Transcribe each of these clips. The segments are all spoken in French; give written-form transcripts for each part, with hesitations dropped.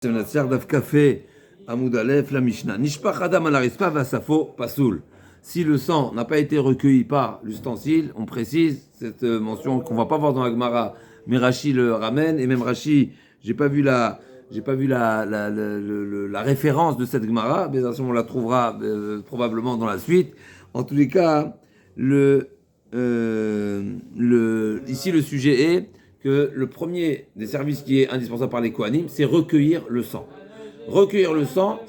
Daf Café Amoud Aleph, la Mishnah. Nishpach Adam al Arispa Vasafo Pasoul. Si le sang n'a pas été recueilli par l'ustensile, on précise cette mention qu'on va pas voir dans la Gemara, mais Rashi le ramène, et même Rashi, j'ai pas vu la référence de cette Gemara, mais on la trouvera probablement dans la suite. En tous les cas, ici le sujet est que le premier des services qui est indispensable par les Kohanim, c'est recueillir le sang. Recueillir le sang,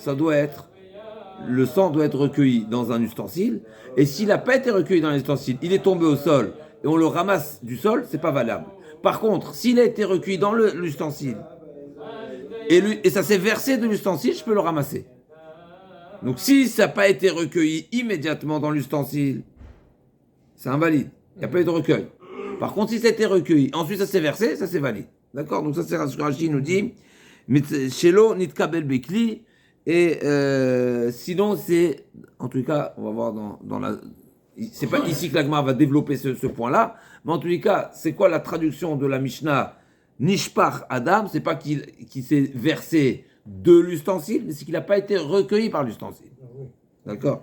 le sang doit être recueilli dans un ustensile, et s'il n'a pas été recueilli dans un ustensile, il est tombé au sol, et on le ramasse du sol, c'est pas valable. Par contre, s'il a été recueilli dans l'ustensile, et ça s'est versé de l'ustensile, je peux le ramasser. Donc si ça n'a pas été recueilli immédiatement dans l'ustensile, c'est invalide, il n'y a pas eu de recueil. Par contre, si ça a été recueilli, ensuite ça s'est versé, ça c'est valide. D'accord? Donc ça c'est ce que Rashi nous dit. Shelo nitkabel bekli. Et sinon, c'est, en tout cas, on va voir dans la... C'est pas ici que l'Agma va développer ce point-là, mais en tous les cas, c'est quoi la traduction de la Mishnah Nishpach Adam? C'est pas qu'il s'est versé de l'ustensile, mais c'est qu'il n'a pas été recueilli par l'ustensile. D'accord?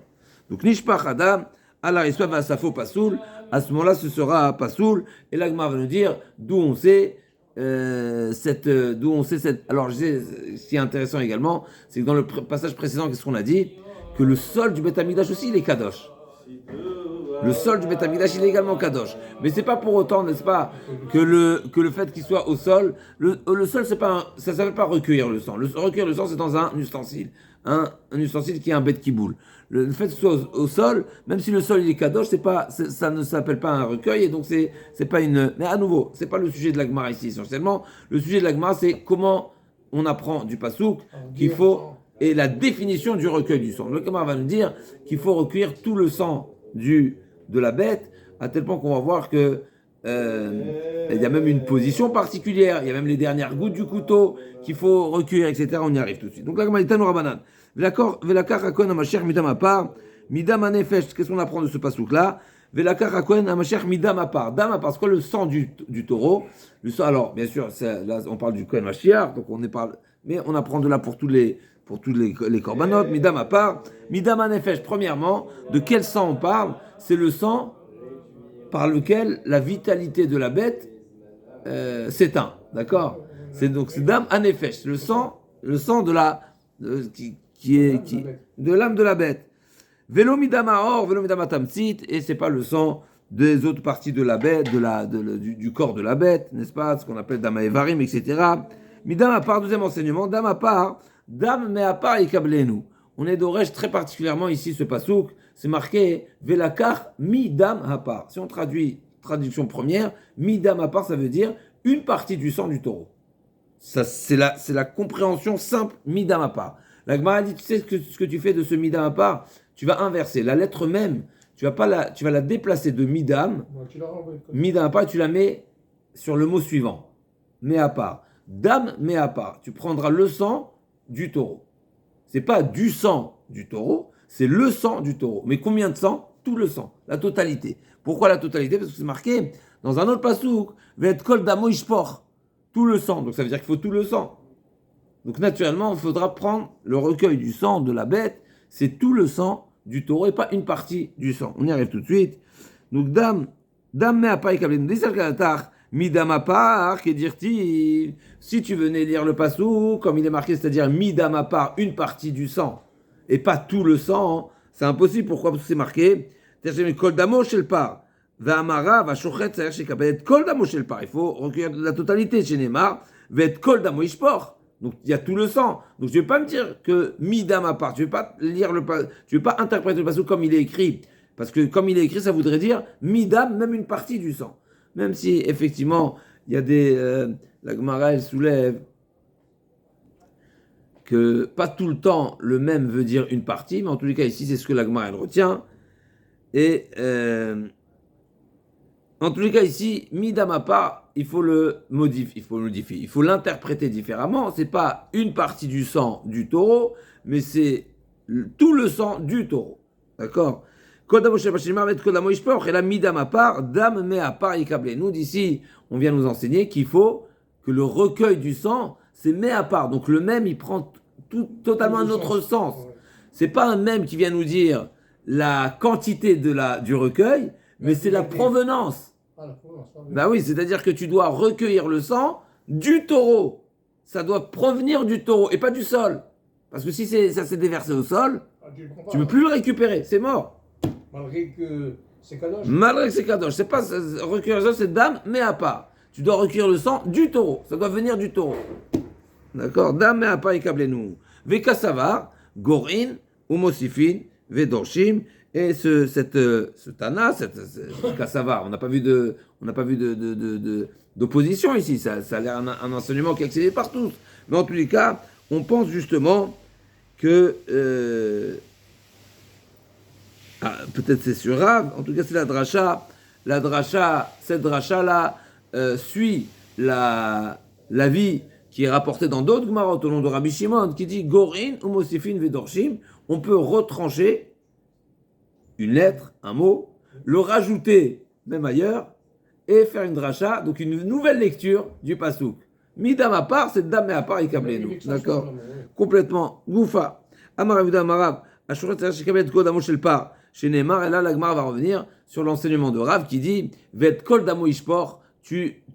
Donc Nishpach Adam, Alarispa va Safo Pasoul. À ce moment-là, ce sera Pasoul, et l'Agma va nous dire d'où on sait cette. Alors, ce qui est intéressant également, c'est que dans le passage précédent, qu'est-ce qu'on a dit? Que le sol du Beth Amikdash aussi, il est Kadosh. Le sol du Beth Amikdash, il est également Kadosh. Mais c'est pas pour autant, n'est-ce pas, que le fait qu'il soit au sol, le sol, ça ne s'appelle pas recueillir le sang. Recueillir le sang, c'est dans un ustensile. Un ustensile qui est un bête qui boule. Le fait que ce soit au sol, même si le sol il est kadosh, ça ne s'appelle pas un recueil, et donc c'est pas une. Mais à nouveau, c'est pas le sujet de la Gemara ici essentiellement. Le sujet de la Gemara, c'est comment on apprend du pasouk qu'il faut, et la définition du recueil du sang. Le Gemara va nous dire qu'il faut recueillir tout le sang de la bête, à tel point qu'on va voir que il y a même une position particulière, il y a même les dernières gouttes du couteau qu'il faut recueillir, etc. On y arrive tout de suite. Donc la Gemara dit Tanoura Banan. Velakar Hakon Amashech Midam Apar, Midam Anefesh. Qu'est-ce qu'on apprend de ce pasouk-là? Velakar Hakon Amashech Midam Apar. Dam Apar, c'est quoi le sang du taureau? Le sang, alors, bien sûr, là, on parle du Kohen Mashiach, donc mais on apprend de là pour tous les korbanot. Midam Apar, Midam Anefesh. Premièrement, de quel sang on parle? C'est le sang par lequel la vitalité de la bête s'éteint. D'accord? C'est Dam Anefesh, le sang de la. De l'âme de la bête. Velo midama or, velo midama tamtzit, et c'est pas le sang des autres parties de la bête, du corps de la bête, n'est-ce pas, ce qu'on appelle dama evarim, etc. Midama part, deuxième enseignement, dama part, dam me apar ikablenu. On est d'orège très particulièrement ici, ce pasouk, c'est marqué velakar midam apar. Si on traduit, traduction première, midam apar, ça veut dire une partie du sang du taureau. Ça, c'est la compréhension simple, midam apar. La Gemara dit, tu sais ce que tu fais de ce midam apar? Tu vas inverser la lettre même, tu vas la déplacer de midam, midam apar, et tu la mets sur le mot suivant, me apar. Dam me apar. Tu prendras le sang du taureau. C'est pas du sang du taureau, c'est le sang du taureau. Mais combien de sang? Tout le sang, la totalité. Pourquoi la totalité? Parce que c'est marqué dans un autre pasouk, vet kol damo ishpor. Tout le sang, donc ça veut dire qu'il faut tout le sang. Donc naturellement, il faudra prendre le recueil du sang de la bête, c'est tout le sang du taureau et pas une partie du sang. On y arrive tout de suite. Donc dam me apar ikablenu disal kalatar midam apar que dire-t-il? Si tu venais lire le passou comme il est marqué, c'est-à-dire midam apar, une partie du sang et pas tout le sang, c'est impossible. Pourquoi? Parce que c'est marqué kol damo shel par. Va'amara va'shochet c'est-à-dire chez Kabbalet kol damo shel par. Il faut recueillir la totalité chez Neymar. Ve'et kol damo ishpor. Donc il y a tout le sang. Donc je ne vais pas me dire que midam apart. Je ne vais pas vais pas interpréter le passage comme il est écrit, parce que comme il est écrit, ça voudrait dire midam, même une partie du sang. Même si effectivement il y a la Gemara elle soulève que pas tout le temps le même veut dire une partie, mais en tous les cas ici c'est ce que la Gemara elle retient. Et en tous les cas ici, midam apart, il faut le modifier, il faut l'interpréter différemment. C'est pas une partie du sang du taureau, mais c'est tout le sang du taureau. D'accord? Et la midam apart, dam me apart ikablenu. Nous d'ici, on vient nous enseigner qu'il faut que le recueil du sang, c'est mais à part. Donc le même, il prend totalement un autre sens. Ouais. C'est pas un même qui vient nous dire la quantité du recueil, mais c'est la provenance. Ah, la provenance. Bah oui, c'est-à-dire que tu dois recueillir le sang du taureau. Ça doit provenir du taureau et pas du sol. Parce que si ça s'est déversé au sol, tu ne peux plus le récupérer, c'est mort. Malgré que c'est kadosh. Malgré que c'est kadosh. C'est pas recueillir le sang, c'est dame, mais à part. Tu dois recueillir le sang du taureau. Ça doit venir du taureau. D'accord? Dame, mais à part, et câblez-nous. Veka savar, gorin, umosifin, vedorshim. Et ce Tana, ce Kassavar, on n'a pas vu d'opposition ici. Ça a l'air un enseignement qui est accédé par tous. Mais en tous les cas, on pense justement que peut-être c'est sur Rav. En tout cas, c'est la dracha. Cette dracha-là suit la vie qui est rapportée dans d'autres Gemarot au nom de Rabbi Shimon, qui dit Gorin ou Mosifin Vedorshim. On peut retrancher une lettre, un mot, le rajouter même ailleurs et faire une dracha, donc une nouvelle lecture du pasouk. Midam à part, c'est dame à part et kablenu. D'accord? Complètement. Goufa. Amar Avuda Amarav. Ashurat Tzach Kablet Kod Amo Shel Par. Chez Neymar, et là, l'Agmar va revenir sur l'enseignement de Rav qui dit Vet Kol Damo Ishpor,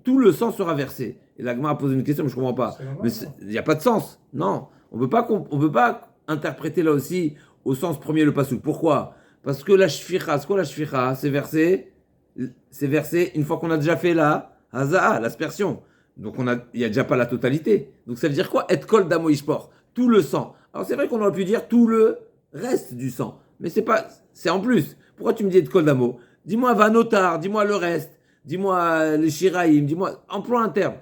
tout le sang sera versé. Et l'Agmar a posé une question, mais je ne comprends pas. Mais il n'y a pas de sens. Non. On ne peut pas interpréter là aussi au sens premier le pasouk. Pourquoi? Parce que la shficha, c'est quoi la shficha? C'est versé une fois qu'on a déjà fait la haza'a, l'aspersion. Donc il n'y a déjà pas la totalité. Donc ça veut dire quoi? Et kol damo ishpor, tout le sang. Alors c'est vrai qu'on aurait pu dire tout le reste du sang, mais c'est en plus. Pourquoi tu me dis et kol damo? Dis-moi vanotar, dis-moi le reste, dis-moi les shiraïm, dis-moi, emploie un terme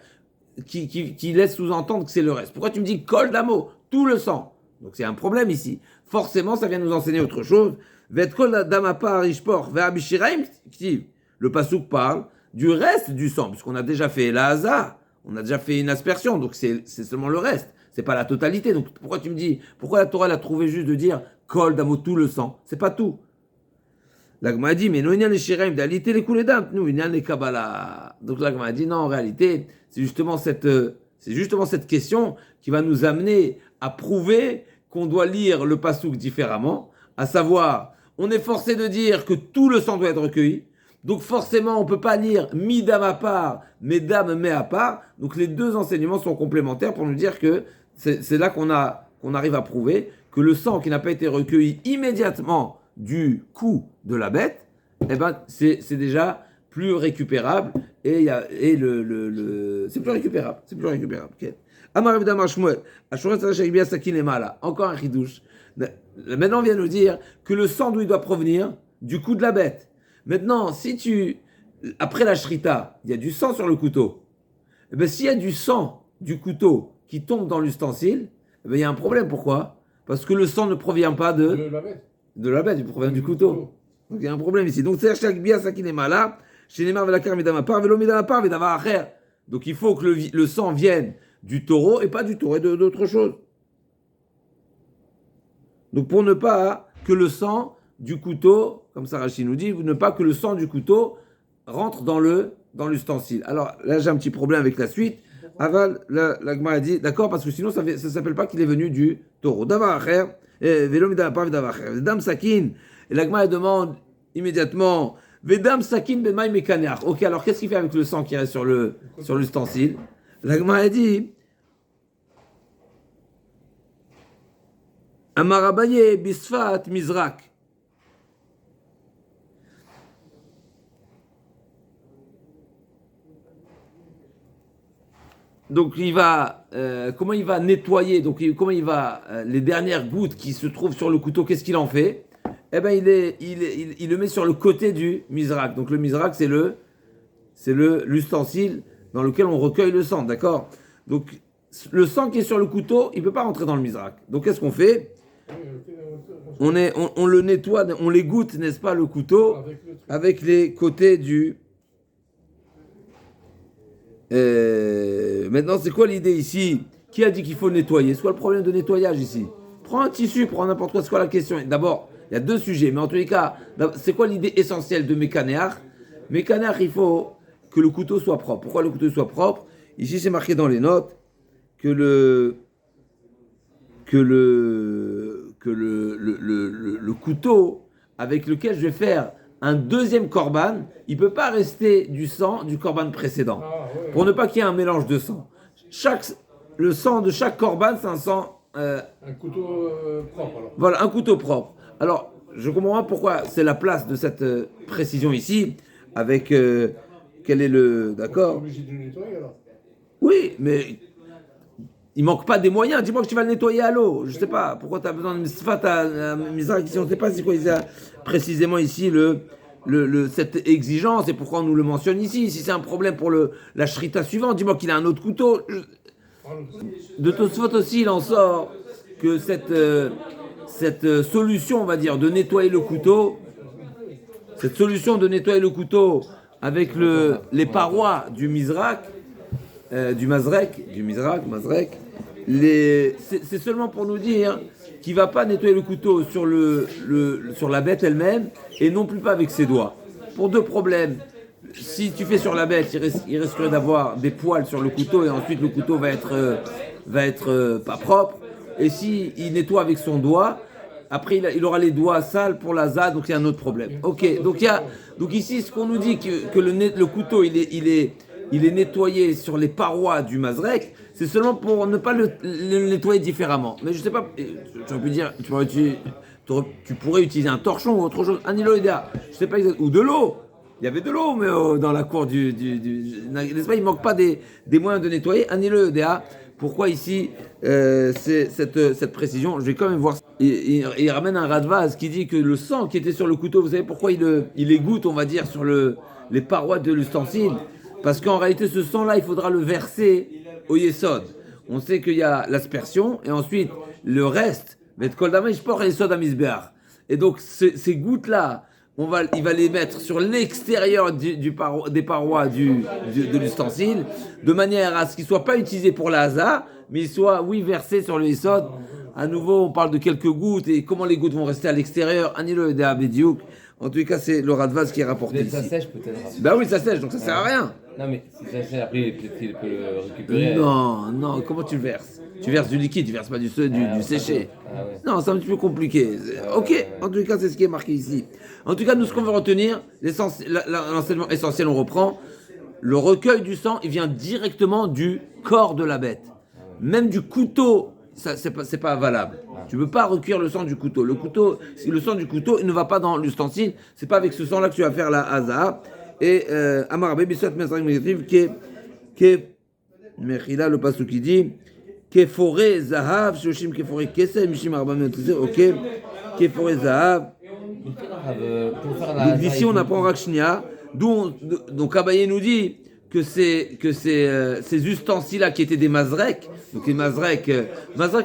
qui laisse sous-entendre que c'est le reste. Pourquoi tu me dis kol damo, tout le sang? Donc c'est un problème ici. Forcément, ça vient nous enseigner autre chose. Le pasouk parle du reste du sang, puisqu'on a déjà fait la haza, on a déjà fait une aspersion, donc c'est seulement le reste, c'est pas la totalité. Donc pourquoi tu me dis, pourquoi la Torah l'a trouvé juste de dire kol damo tout le sang? C'est pas tout. L'Agma a dit, mais non, il y a les shiraim, d'alité les coulées d'âme, nous, il y a les kabbalah. Donc l'Agma a dit, non, en réalité, c'est justement cette question qui va nous amener à prouver qu'on doit lire le pasouk différemment, à savoir, on est forcé de dire que tout le sang doit être recueilli, donc forcément on ne peut pas lire mi dame à part, mais dame mais à part, donc les deux enseignements sont complémentaires pour nous dire que c'est là qu'on arrive à prouver que le sang qui n'a pas été recueilli immédiatement du cou de la bête, eh ben c'est déjà plus récupérable et c'est plus récupérable, Okay. Amar Rav Damar Shmuel, Ashurat Tzach Bia Sakin Emala, encore un chidouche. Maintenant, on vient nous dire que le sang d'où il doit provenir du cou de la bête. Maintenant, après la shrita, il y a du sang sur le couteau. Eh bien, s'il y a du sang du couteau qui tombe dans l'ustensile, eh bien, il y a un problème. Pourquoi? Parce que le sang ne provient pas de la bête, il provient du couteau. Donc, il y a un problème ici. Donc, c'est Tzach Bia Sakin Emala, chez Neymar Velakar Midama Par, Velo Midama Par, Vedava Acher. Donc, il faut que le sang vienne du taureau et pas du taureau et d'autre chose. Donc pour ne pas que le sang du couteau, comme ça Rachid nous dit, ne pas que le sang du couteau rentre dans l'ustensile. Alors là j'ai un petit problème avec la suite. Aval, la Gemara a dit, d'accord, parce que sinon ça ne s'appelle pas qu'il est venu du taureau. Davar acher, velo midam pas davar acher. Vedam sakin, et la Gemara demande immédiatement, vedam sakin bemaï mekaneach. Ok, alors qu'est-ce qu'il fait avec le sang qui reste sur l'ustensile? La Gemara a dit, Amarabaye bisfat mizrak. Donc comment il va nettoyer, comment il va, les dernières gouttes qui se trouvent sur le couteau, qu'est-ce qu'il en fait? Eh bien, il le met sur le côté du mizrak. Donc le mizrak, c'est l'ustensile dans lequel on recueille le sang, d'accord? Donc le sang qui est sur le couteau, il ne peut pas rentrer dans le mizrak. Donc qu'est-ce qu'on fait? On le nettoie, on l'égoutte, n'est-ce pas, le couteau, avec les côtés du... Maintenant, c'est quoi l'idée ici? Qui a dit qu'il faut le nettoyer? C'est quoi le problème de nettoyage ici? Prends un tissu, prends n'importe quoi, c'est quoi la question? D'abord, il y a deux sujets, mais en tous les cas, c'est quoi l'idée essentielle de Mekanéar? Mekanéar, il faut que le couteau soit propre. Pourquoi le couteau soit propre? Ici, c'est marqué dans les notes que le couteau avec lequel je vais faire un deuxième korban, il ne peut pas rester du sang du korban précédent. Pour ne pas qu'il y ait un mélange de sang. Le sang de chaque korban, c'est un sang... Un couteau propre alors. Voilà, un couteau propre. Alors, je comprends pas pourquoi c'est la place de cette précision ici, avec quel est le... On est D'accord? obligé de le nettoyer alors. Oui, mais il manque pas des moyens. Dis-moi que tu vas le nettoyer à l'eau. Je sais pas pourquoi tu as besoin de misfat à misrak ici. On ne sait pas c'est quoi précisément ici cette exigence et pourquoi on nous le mentionne ici. Si c'est un problème pour la shrita suivante, dis-moi qu'il a un autre couteau. De Tosfot aussi, il en sort que cette solution, on va dire, de nettoyer le couteau, cette solution de nettoyer le couteau avec les parois du Mizrak, du Mazrek, c'est seulement pour nous dire qu'il ne va pas nettoyer le couteau sur la bête elle-même et non plus pas avec ses doigts. Pour deux problèmes. Si tu fais sur la bête, il risquerait d'avoir des poils sur le couteau et ensuite le couteau va être pas propre. Et si il nettoie avec son doigt, après il aura les doigts sales pour la za, donc il y a un autre problème. Ok, donc ici ce qu'on nous dit que le couteau il est nettoyé sur les parois du mazrek, c'est seulement pour ne pas le nettoyer différemment. Mais je sais pas, tu aurais pu dire, tu pourrais utiliser un torchon ou autre chose, un iloïda, je sais pas exactement, ou de l'eau. Il y avait de l'eau, mais dans la cour n'est-ce pas, il ne manque pas des moyens de nettoyer. Annulez DA. Pourquoi ici c'est cette précision? Je vais quand même voir. Il ramène un Radvaz qui dit que le sang qui était sur le couteau, vous savez pourquoi il égoutte, on va dire, sur les parois de l'ustensile? Parce qu'en réalité, ce sang-là, il faudra le verser au Yesod. On sait qu'il y a l'aspersion, et ensuite, le reste, et donc, ces gouttes-là, il va les mettre sur l'extérieur des parois de l'ustensile, de manière à ce qu'ils ne soient pas utilisés pour la haza, mais ils soient, versés sur le Yesod. À nouveau, on parle de quelques gouttes, et comment les gouttes vont rester à l'extérieur. Anilo de Abediouk. En tout cas, c'est le Radvaz qui est rapporté ici. Ça sèche peut-être. Bah oui, ça sèche, donc ça sert à rien. Non, mais si ça sèche, après, peut-être qu'il peut le récupérer. Non, comment tu le verses? Tu verses du liquide, tu verses pas du séché. Ah ouais. Non, c'est un petit peu compliqué. Ok, en tout cas, c'est ce qui est marqué ici. En tout cas, nous, ce qu'on veut retenir, l'enseignement essentiel, on reprend. Le recueil du sang, il vient directement du corps de la bête. Même du couteau, ça, c'est pas valable. Tu ne peux pas recueillir le sang du couteau. Le sang du couteau, il ne va pas dans l'ustensile. C'est pas avec ce sang-là que tu vas faire la haza. Et Amar Bisot Mesrak Megativ, qui est Mechila, le passage qui dit Keforé Zahav, Shoshim Keforé Kesem, Mishim Arbam, ok, Keforé Zahav. Donc d'ici on apprend Rakshnia, donc Abaye nous dit que ces ustensiles-là qui étaient des mazrek, donc les mazrek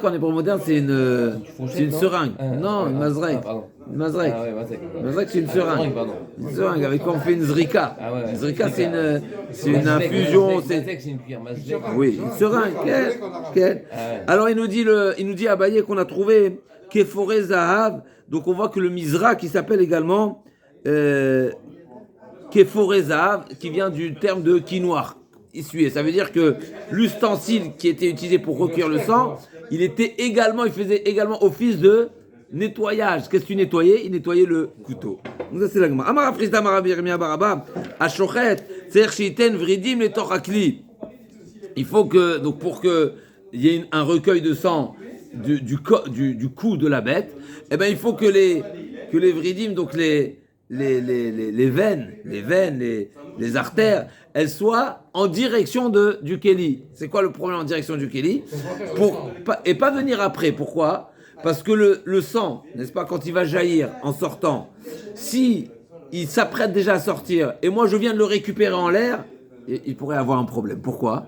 en hébreu moderne c'est une seringue. Non, une mazrek. Une mazrek. Ah ouais, mazrek c'est une seringue. Une seringue avec quoi on fait une zrika. Ah ouais. Une zrika c'est une infusion. C'est une cuillère mazrek. Oui, une seringue. Alors il nous dit Abaye qu'on a trouvé Keforé Zahav. Donc on voit que le Mizra qui s'appelle également Keforé Zahav, qui vient du terme de quinoir, essuyer. Ça veut dire que l'ustensile qui était utilisé pour recueillir le sang, il faisait également office de nettoyage. Qu'est-ce que tu nettoyais? Il nettoyait le couteau. Donc ça c'est la Gemara. Amara Frista Amara Birmia Baraba Ashochet Tzer Shiten Vridim le Torakli. Il faut que, donc pour qu'il y ait un recueil de sang du cou de la bête, eh ben il faut que les vridim, donc les veines, les artères, elles soient en direction du kéli. C'est quoi le problème en direction du kéli? Et pas venir après. Pourquoi? Parce que le sang, n'est-ce pas, quand il va jaillir en sortant, si il s'apprête déjà à sortir, et moi je viens de le récupérer en l'air, il pourrait avoir un problème. Pourquoi?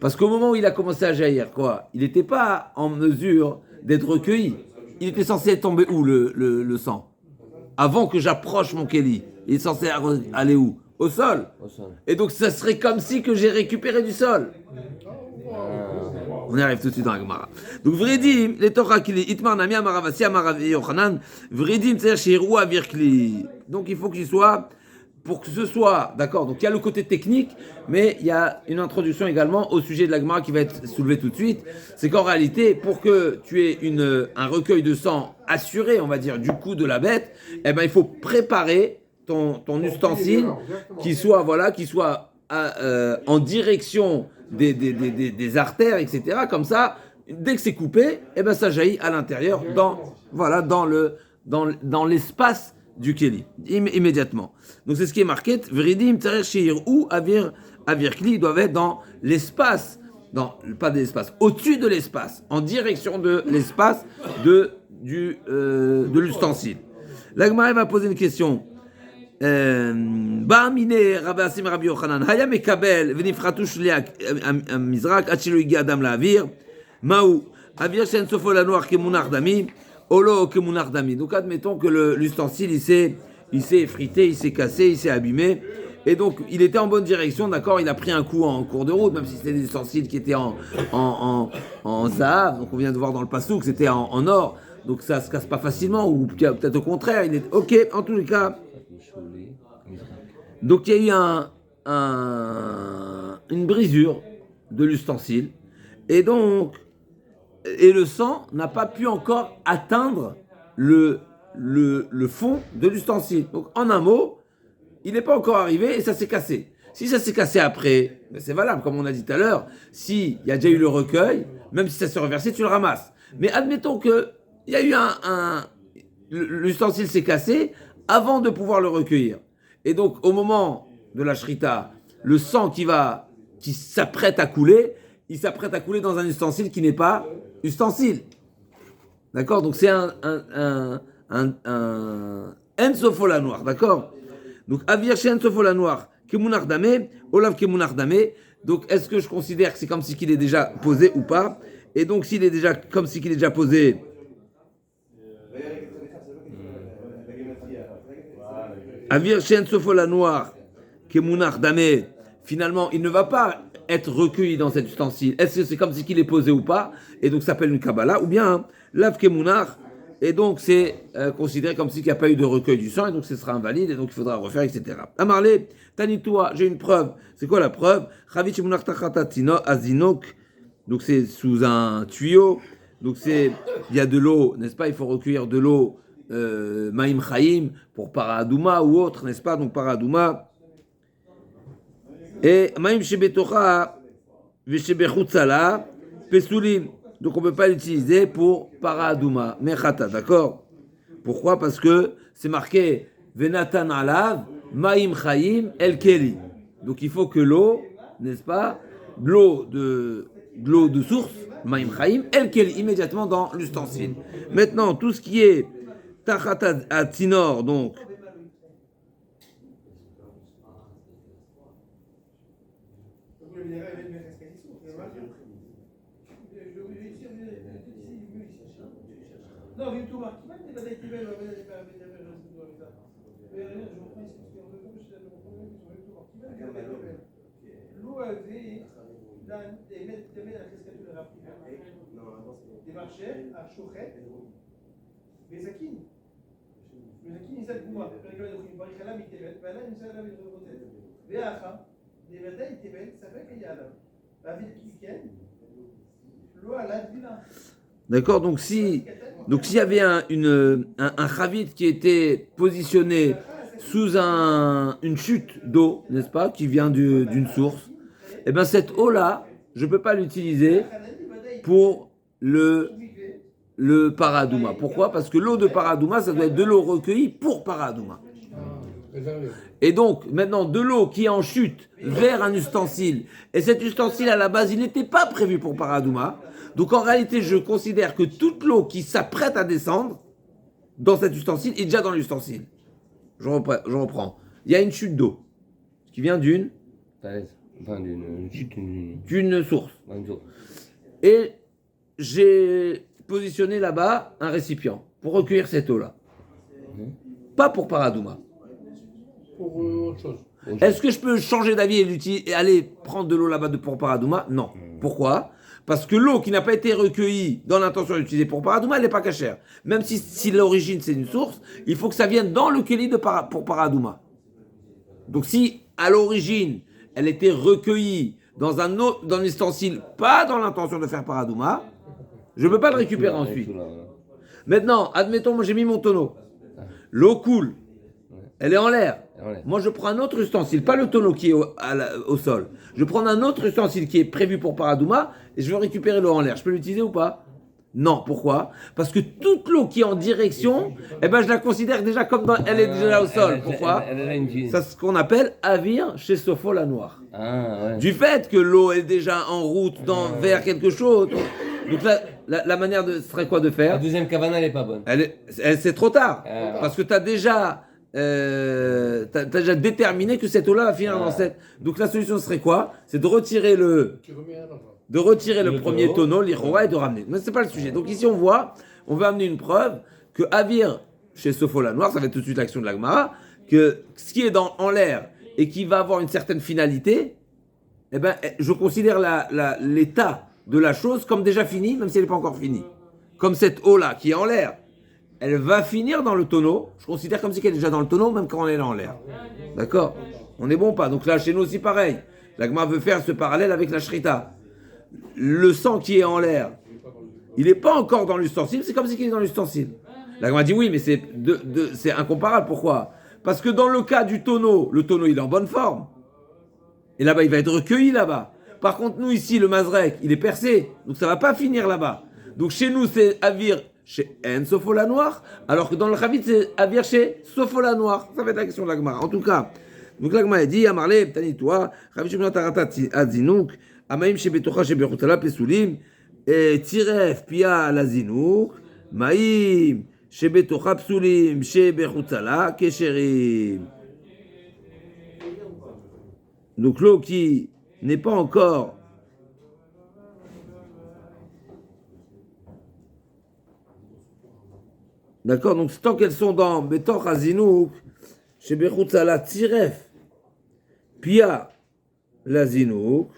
Parce qu'au moment où il a commencé à jaillir, il n'était pas en mesure d'être recueilli. Il était censé tomber où le sang? Avant que j'approche mon kéli. Il est censé aller où? Au sol. Et donc ça serait comme si que j'ai récupéré du sol. On y arrive tout de suite dans la Gemara. Donc Vridim, les Torakli, Itmar Nami Amaravasi Amaravi Yochanan, Vridim c'est chez Roua Virkli. Donc il faut qu'il soit pour que ce soit, d'accord, donc il y a le côté technique, mais il y a une introduction également au sujet de la Gemara qui va être soulevée tout de suite, c'est qu'en réalité, pour que tu aies un recueil de sang assuré, on va dire, du coup de la bête, eh ben, il faut préparer ton ustensile qui soit, en direction des artères, etc. Comme ça, dès que c'est coupé, eh ben, ça jaillit à l'intérieur, dans l'espace du Kéli, immédiatement. Donc c'est ce qui est marqué, Vridim, Tsarer, Shir ou Avir Kli, ils doivent être dans l'espace, pas de l'espace, au-dessus de l'espace, en direction de l'espace de l'ustensile. La Gemara va poser une question. Ba'amine Rabbi Asim Rabbi Yochanan, Haya mekabel v'nifratu shliak mizrak ad shelo igi adam la'avir, ma'u avir she'en sofo lanoach kemunach dami. Olo kemunach dami. Donc admettons que l'ustensile il s'est effrité, il s'est cassé, il s'est abîmé, et donc il était en bonne direction, d'accord, il a pris un coup en cours de route, même si c'était des ustensiles qui étaient en zahav, donc on vient de voir dans le passouk, c'était en or, donc ça se casse pas facilement, ou peut-être au contraire, il est ok, en tous les cas. Donc il y a eu une brisure de l'ustensile, et le sang n'a pas pu encore atteindre le fond de l'ustensile. Donc, en un mot, il n'est pas encore arrivé et ça s'est cassé. Si ça s'est cassé après, ben c'est valable, comme on a dit tout à l'heure. S'il y a déjà eu le recueil, même si ça s'est reversé, tu le ramasses. Mais admettons qu'il y a eu l'ustensile s'est cassé avant de pouvoir le recueillir. Et donc, au moment de la shrita, le sang qui s'apprête à couler, il s'apprête à couler dans un ustensile qui n'est pas ustensile. D'accord? Donc c'est un ensofola noir, d'accord? Donc avir chez ensofola noir, kemunach damé, olav kemunach damé. Donc est-ce que je considère que c'est comme si qu'il est déjà posé ou pas? Et donc s'il est déjà comme si qu'il est déjà posé, avir chez ensofola noir, kemunach damé, finalement il ne va pas être recueilli dans cet ustensile. Est-ce que c'est comme si qu'il est posé ou pas? Et donc ça s'appelle une Kabbalah, ou bien lav kemunach, et donc c'est considéré comme s'il n'y a pas eu de recueil du sang, et donc ce sera invalide, et donc il faudra refaire, etc. Amarle, Tanitoua, j'ai une preuve. C'est quoi la preuve? Chavit shemunach tachata azinok, donc c'est sous un tuyau, donc il y a de l'eau, n'est-ce pas? Il faut recueillir de l'eau, Maïm Chaim, pour Paradouma ou autre, n'est-ce pas? Donc Paradouma. Et Maïm Shebetocha, Veshebechoutzala, Pesulim. Donc on ne peut pas l'utiliser pour Paradouma, Mechata, d'accord? Pourquoi? Parce que c'est marqué Venatan Alav, Maïm Chaim, El Keli. Donc il faut que l'eau, n'est-ce pas? L'eau de source, Maïm Chaim, El Keli, immédiatement dans l'ustensile. Maintenant, tout ce qui est Tachata Atinor, donc. D'accord, donc s'il y avait un chavit qui était positionné sous une chute d'eau, n'est-ce pas, qui vient d'une source, et bien cette eau-là, je ne peux pas l'utiliser pour le paradouma. Pourquoi? Parce que l'eau de paradouma, ça doit être de l'eau recueillie pour paradouma. Et donc, maintenant, de l'eau qui est en chute vers un ustensile, et cet ustensile, à la base, il n'était pas prévu pour paradouma. Donc, en réalité, je considère que toute l'eau qui s'apprête à descendre dans cet ustensile est déjà dans l'ustensile. Je reprends. Il y a une chute d'eau qui vient d'une source. Et j'ai positionné là-bas un récipient pour recueillir cette eau-là. Pas pour paradouma. Pour autre chose. Est-ce que je peux changer d'avis et aller prendre de l'eau là-bas pour paradouma? Non. Pourquoi? Parce que l'eau qui n'a pas été recueillie dans l'intention d'utiliser pour paradouma, elle n'est pas cachère. Même si l'origine c'est une source, il faut que ça vienne dans le kéli pour paradouma. Donc si à l'origine, elle était recueillie dans un ustensile, pas dans l'intention de faire paradouma, je ne peux pas le récupérer ensuite. Maintenant, admettons, moi j'ai mis mon tonneau. L'eau coule. Elle est en l'air. Moi je prends un autre ustensile, pas le tonneau qui est au sol. Je prends un autre ustensile qui est prévu pour paradouma et je veux récupérer l'eau en l'air. Je peux l'utiliser ou pas? Non, pourquoi? Parce que toute l'eau qui est en direction, eh ben, je la considère déjà comme elle est déjà là au sol. Pourquoi? C'est ce qu'on appelle avir chez Sofo la Noire. Du fait que l'eau est déjà en route vers quelque chose. Donc la manière serait quoi de faire? La deuxième cavana, elle n'est pas bonne. C'est trop tard. Parce que tu as déjà déterminé que cette eau-là va finir dans cette. Donc la solution serait quoi? C'est de retirer le premier tonneau, l'Iroa, et de ramener. Mais c'est pas le sujet. Donc ici on voit, on veut amener une preuve que Avir, chez Sofo la Noire, ça va être tout de suite l'action de la Gemara, que ce qui est en l'air et qui va avoir une certaine finalité, eh ben, je considère l'état de la chose comme déjà fini, même si elle n'est pas encore finie. Comme cette eau-là qui est en l'air, elle va finir dans le tonneau, je considère comme si elle est déjà dans le tonneau, même quand elle est en l'air. D'accord? On est bon ou pas? Donc là, chez nous aussi pareil. La Gemara veut faire ce parallèle avec la Shrita. Le sang qui est en l'air, il n'est pas encore dans l'ustensile, c'est comme si il est dans l'ustensile. La Gemara dit oui, mais c'est incomparable. Pourquoi? Parce que dans le cas du tonneau, le tonneau il est en bonne forme. Et là-bas, il va être recueilli là-bas. Par contre, nous ici, le mazrek, il est percé, donc ça ne va pas finir là-bas. Donc chez nous, c'est avir chez En Sofo la Noire, alors que dans le Chavit, c'est avir chez Sofo la Noire. Ça va être la question de la Gemara. En tout cas, donc la Gemara dit, Amarle, Ptani toi, Ravi Shimon Tarata Adzinouk, Amaim Shebetocha Shebechutala Pesulim, Tiref Pia Lazinouk, Maim Shebetocha Psulim Shebechutala Kesherim. Donc l'eau qui n'est pas encore d'accord, donc tant qu'elles sont dans Betoch Azinouk, chez Bechutzala Tiref, Pia Lazinouk.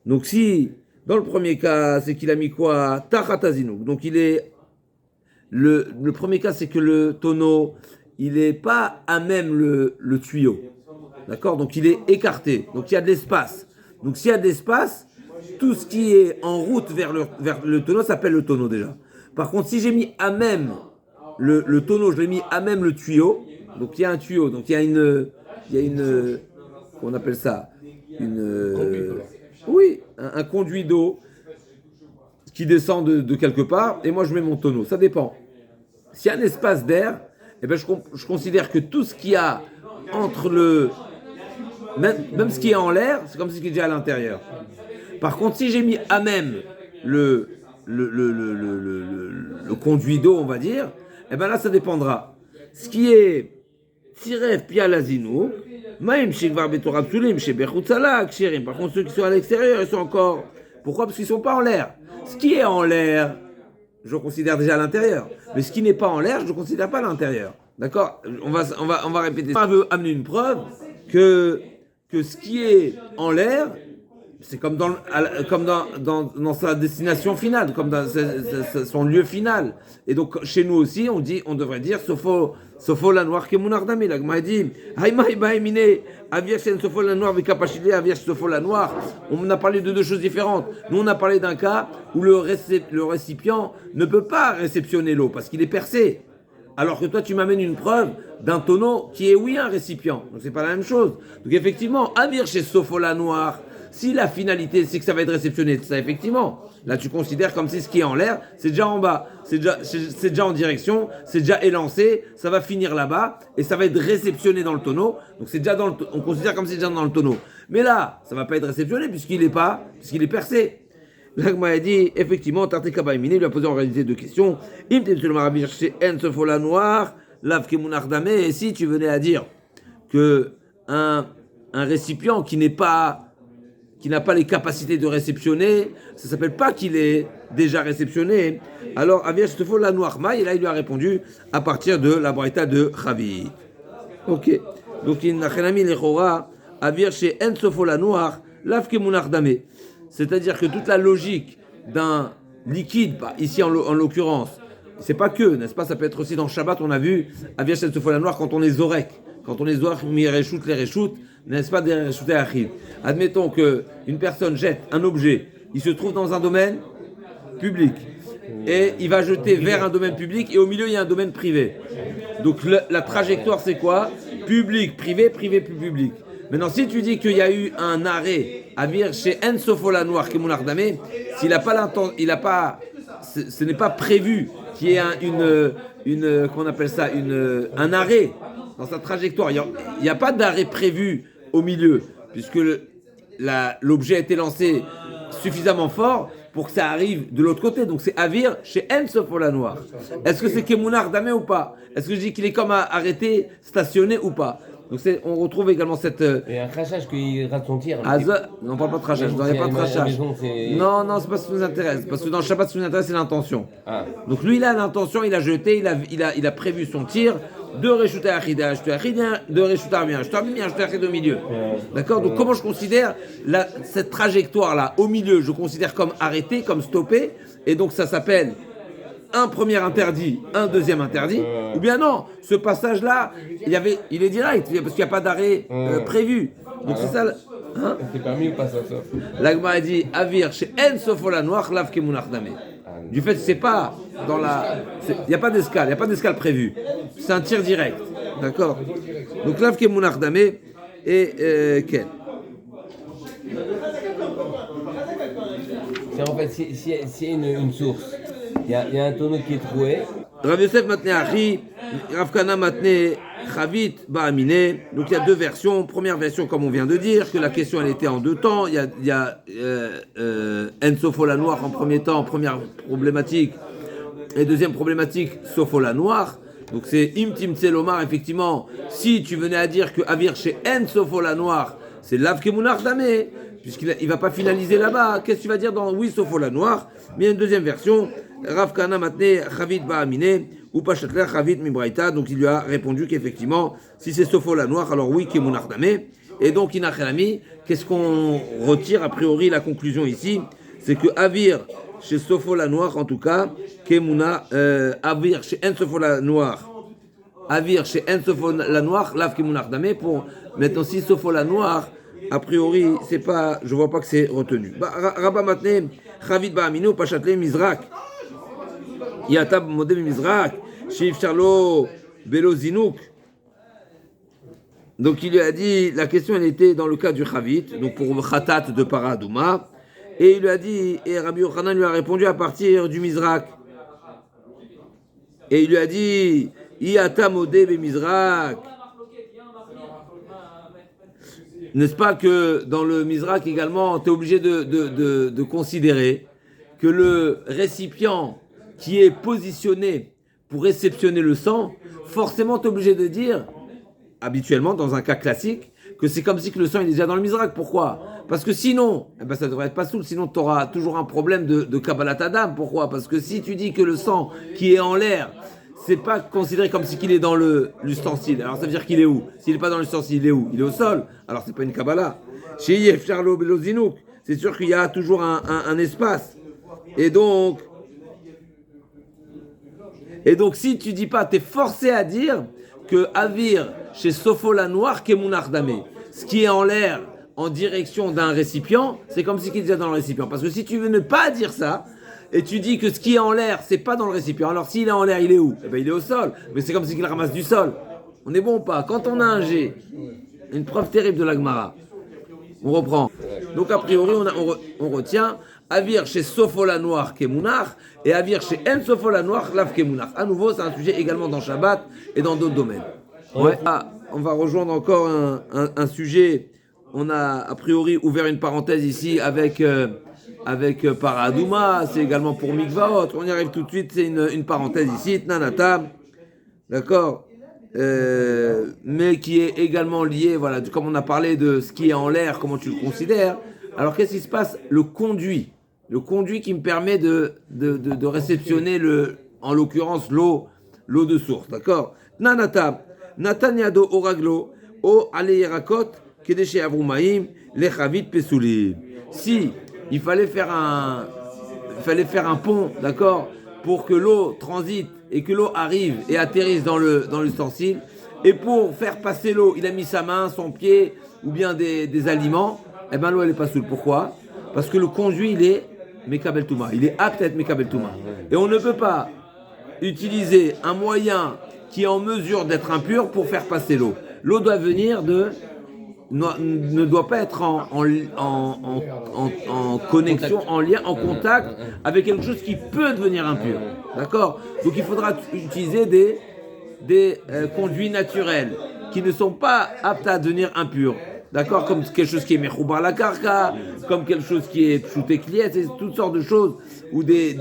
Donc si, dans le premier cas, c'est qu'il a mis quoi? Tachat Azinouk. Donc il est, le premier cas, c'est que le tonneau, il n'est pas à même le tuyau. D'accord? Donc il est écarté. Donc il y a de l'espace. Donc s'il y a de l'espace, tout ce qui est en route vers le tonneau s'appelle le tonneau déjà. Par contre, si j'ai mis à même le tonneau, je l'ai mis à même le tuyau. Donc il y a un tuyau. Donc il y a une qu'on appelle ça oui, un conduit d'eau qui descend de quelque part. Et moi je mets mon tonneau. Ça dépend. S'il y a un espace d'air, eh ben je considère que tout ce qu'il y a entre même ce qui est en l'air, c'est comme si c'était déjà à l'intérieur. Par contre, si j'ai mis à même le conduit d'eau, on va dire, eh ben là, ça dépendra. Ce qui est Tiref Pia Lazino, Maïm Shekvar Betorah Psulim, chez Bechutzala, Ksherim. Par contre, ceux qui sont à l'extérieur, ils sont encore. Pourquoi? Parce qu'ils ne sont pas en l'air. Ce qui est en l'air, je considère déjà à l'intérieur. Mais ce qui n'est pas en l'air, je ne considère pas à l'intérieur. D'accord? On va répéter. On veut amener une preuve que ce qui est en l'air, c'est comme dans sa destination finale, comme dans son lieu final. Et donc chez nous aussi, on devrait dire Sofo la Noire kemunardame. La Gemara dit Haïma ibaïmine avir shen Sofo la Noire vikapachile avir Sofo la Noire. On a parlé de deux choses différentes. Nous on a parlé d'un cas où le récipient ne peut pas réceptionner l'eau parce qu'il est percé. Alors que toi, tu m'amènes une preuve d'un tonneau qui est, oui, un récipient. Donc, c'est pas la même chose. Donc, effectivement, avir chez Sofo la Noire, si la finalité, c'est que ça va être réceptionné, ça, effectivement, là, tu considères comme si ce qui est en l'air, c'est déjà en bas, c'est déjà en direction, c'est déjà élancé, ça va finir là-bas, et ça va être réceptionné dans le tonneau. Donc, c'est déjà on considère comme si c'est déjà dans le tonneau. Mais là, ça va pas être réceptionné puisqu'il est percé. L'Agma a dit, effectivement, Tarteka Baïmine, il lui a posé en réalité deux questions. Im Tebsul Marabi chercher En Sofo la Noire, Lav Kemunardame, et si tu venais à dire que un récipient qui n'a pas les capacités de réceptionner, ça s'appelle pas qu'il est déjà réceptionné. Alors, Avir Sofo la Noire, et là il lui a répondu à partir de la braïta de Chavi. Ok. Donc, il n'a rien mis les Chora, Avir chez En Sofo la Noire, Lav Kemunardame. C'est-à-dire que toute la logique d'un liquide, ici en l'occurrence, c'est pas que, n'est-ce pas, ça peut être aussi dans Shabbat, on a vu, Avir Shen Sofo la Noire, quand on est Zorek, quand on les doit les réchoutes, n'est-ce pas des réchoutes achid. Admettons qu'une personne jette un objet, il se trouve dans un domaine public et il va jeter vers un domaine public et au milieu il y a un domaine privé. Donc la trajectoire c'est quoi? Public, privé, privé, public. Maintenant si tu dis qu'il y a eu un arrêt à venir chez En Sofola Noir qui est Mounardamé, s'il n'a pas l'intention, ce n'est pas prévu qu'il y ait qu'on appelle ça, un arrêt dans sa trajectoire. Il n'y a pas d'arrêt prévu au milieu, puisque l'objet a été lancé suffisamment fort pour que ça arrive de l'autre côté. Donc c'est Avir chez En Sofola Noir. Est-ce que c'est Kemunar Damé ou pas? Est-ce que je dis qu'il est comme arrêté, stationné ou pas? Donc on retrouve également cette... Et un crachage qu'il rate son tir. Non, on parle pas de crachage. Il n'y a pas de crachage. Non, c'est pas ce qui nous intéresse. Parce que dans le Shabbat, ce qui nous intéresse, c'est l'intention. Ah. Donc lui, il a l'intention, il a jeté, il a prévu son tir de Reshuta Achid, de Reshuta Armien, Reshuta Achid au milieu. D'accord? Donc comment je considère cette trajectoire-là au milieu? Je considère comme arrêté, comme stoppé. Et donc ça s'appelle un premier interdit, un deuxième interdit, ou bien non, ce passage-là, il est direct, parce qu'il n'y a pas d'arrêt prévu. Donc c'est ça. Hein? C'est permis ou pas ça? L'Agma a dit Avir chez En Sofola Noir, Lav Kemunach Damé. Du fait, c'est pas dans il n'y a pas d'escale prévue. C'est un tir direct. D'accord? Donc Lav Kemunach Damé et Ken. C'est en fait, s'il y a une source. Il y a un tonneau qui est troué. Rav Yosef Matne Achi, Rav Kana Matne Chavit Ba'amine. Donc il y a deux versions. Première version, comme on vient de dire, que la question elle était en deux temps. Il y a En Sofola Noir en premier temps, première problématique. Et deuxième problématique, Sofola Noir. Donc c'est Imtim Tselomar, effectivement. Si tu venais à dire que Avir chez En Sofola Noir, c'est Lav Kemunach Damé, puisqu'il ne va pas finaliser là-bas, qu'est-ce que tu vas dire dans Oui Sofola Noir? Mais il y a une deuxième version. Rav Kana Matne Chavit Ba'amine ou Pachatler Chavit Mibraïta. Donc il lui a répondu qu'effectivement, si c'est Sofola Noir, alors oui, Kemunach Damé. Et donc Inachelami, qu'est-ce qu'on retire a priori la conclusion ici? C'est que Avir chez Sofola Noir, en tout cas, Kemuna, Avir chez En Sofola Noir, Avir chez En Sofola Noir, Lav Kemunach Damé. Pour maintenant, si Sofola Noir, a priori, c'est pas, je vois pas que c'est retenu. Rabba Matne Chavit Ba'amine ou Pachatler Mizrak. Yatab Modem Mizrak, Shif Charlo, Belo Zinouk. Donc il lui a dit, la question elle était dans le cas du Chavit, donc pour Khatat de Paradouma, et il lui a dit, et Rabbi Yochanan lui a répondu à partir du Mizrak. Et il lui a dit, Yatab Modem Mizrak. N'est-ce pas que dans le Mizrak également, tu es obligé de considérer que le récipient qui est positionné pour réceptionner le sang, forcément tu es obligé de dire, habituellement dans un cas classique, que c'est comme si que le sang est déjà dans le Mizrak. Pourquoi? Parce que sinon, ça devrait être pas soul, sinon tu auras toujours un problème de Kabbalat Adam. Pourquoi? Parce que si tu dis que le sang qui est en l'air, c'est pas considéré comme si qu'il est dans l'ustensile, alors ça veut dire qu'il est où? S'il n'est pas dans l'ustensile, il est où? Il est au sol, alors c'est pas une Kabbalah. Chez Yef Charlo Belozinouk, c'est sûr qu'il y a toujours un espace. Et donc, si tu dis pas, tu es forcé à dire que Avir, chez Sofola Noir, Kemunach Damé, ce qui est en l'air, en direction d'un récipient, c'est comme si qu'il était dans le récipient. Parce que si tu veux ne pas dire ça, et tu dis que ce qui est en l'air, c'est pas dans le récipient, alors s'il est en l'air, il est où? Eh ben, il est au sol. Mais c'est comme si qu'il ramasse du sol. On est bon ou pas? Quand on a un G, une preuve terrible de la Gemara, on reprend. Donc a priori, on retient Avir chez Sofola Noir Kemunach et Avir chez En Sofola Noir Lav Kemunach. À nouveau, c'est un sujet également dans Shabbat et dans d'autres domaines. Ouais. On va rejoindre encore un sujet. On a a priori ouvert une parenthèse ici avec Paradouma. C'est également pour Mikvaot. On y arrive tout de suite. C'est une parenthèse ici. Tnanata. D'accord. Mais qui est également lié, voilà, comme on a parlé de ce qui est en l'air, comment tu le considères. Alors qu'est-ce qui se passe? Le conduit qui me permet de réceptionner en l'occurrence l'eau de source, d'accord? Nanata, Nataniado oraglo, o aleyerakot, kedeche avrumaim, lechavit pesuli. Si il fallait faire un pont, d'accord, pour que l'eau transite et que l'eau arrive et atterrisse dans l'ustensile, et pour faire passer l'eau, il a mis sa main, son pied, ou bien des aliments, eh ben l'eau elle est pas saoule. Pourquoi? Parce que le conduit il est Mekabel Touma, il est apte à être Mekabel Touma. Et on ne peut pas utiliser un moyen qui est en mesure d'être impur pour faire passer l'eau. L'eau doit venir ne doit pas être en connexion, en lien, en contact avec quelque chose qui peut devenir impur. D'accord? Donc il faudra utiliser des conduits naturels qui ne sont pas aptes à devenir impurs. D'accord? Comme quelque chose qui est mechoubar la karka, comme quelque chose qui est pshouté kliet, c'est toutes sortes de choses, ou des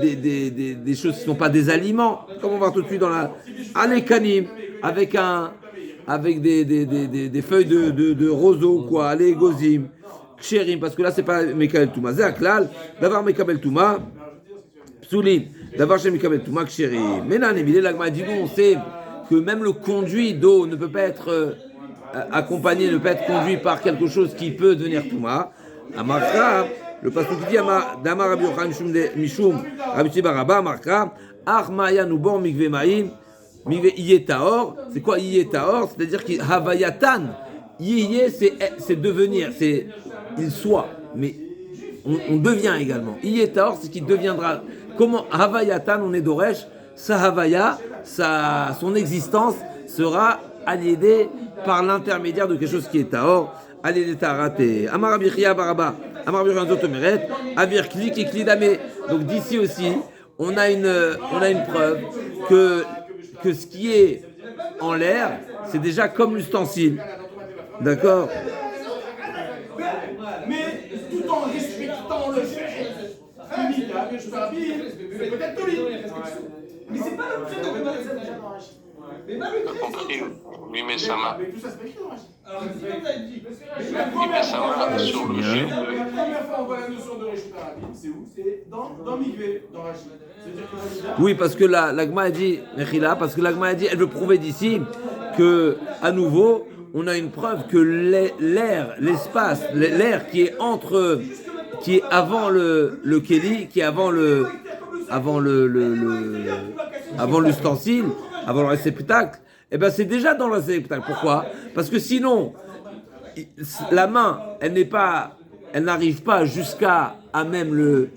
choses qui ne sont pas des aliments, comme on va tout de suite dans la alekanim, avec des feuilles de roseau, quoi, les gozim, ksherim, parce que là c'est pas mekabel touma, c'est aklal, d'avoir mekabel touma, psulim, d'avoir chez mekabel touma, ksherim. Mais là, l'agma dit non, on sait que même le conduit d'eau ne peut pas être accompagné, ne peut être conduit par quelque chose qui peut devenir touma. Amarka, le pasuk qui dit Damar Rabbi Yochanan Mishum Rabbi Sheba Rabba Amarka, Armaya Nubor Mikve Maim. Mive Iyetaor, c'est quoi Iyetaor? C'est-à-dire qu'il Havayatan. Iye, c'est devenir, c'est il soit, mais on devient également. Iyetaor, c'est qu'il deviendra. Comment Havayatan, on est d'Oresh, sa Havaya, son existence sera alliée par l'intermédiaire de quelque chose qui est Taor, alliée Tarate. Amar Rabbi Chia Baraba, Amar Rabbi Yochanan Zotomeret, Avir Klik et Klidame. Donc d'ici aussi, on a une preuve que ce qui est en l'air, c'est déjà comme l'ustensile. D'accord? Mais tout en respectant le fait, c'est peut-être Toli. Mais c'est pas le fait de préparer ça déjà. Mais pas le fait. Oui, mais ça m'a. Mais tout ça se fait dans Oui, mais ça m'a sur le jet. La première fois, on voit la notion de Réchut Arabim, c'est où? C'est dans Mikvé, dans Rachid. Oui, parce que l'agma a dit, parce que l'agma a dit, elle veut prouver d'ici que, à nouveau, on a une preuve que l'air, l'espace, l'air qui est avant le Kéli, qui est avant l'ustensile, avant le réceptacle, eh ben c'est déjà dans le réceptacle. Pourquoi? Parce que sinon, la main, elle n'arrive pas jusqu'à même le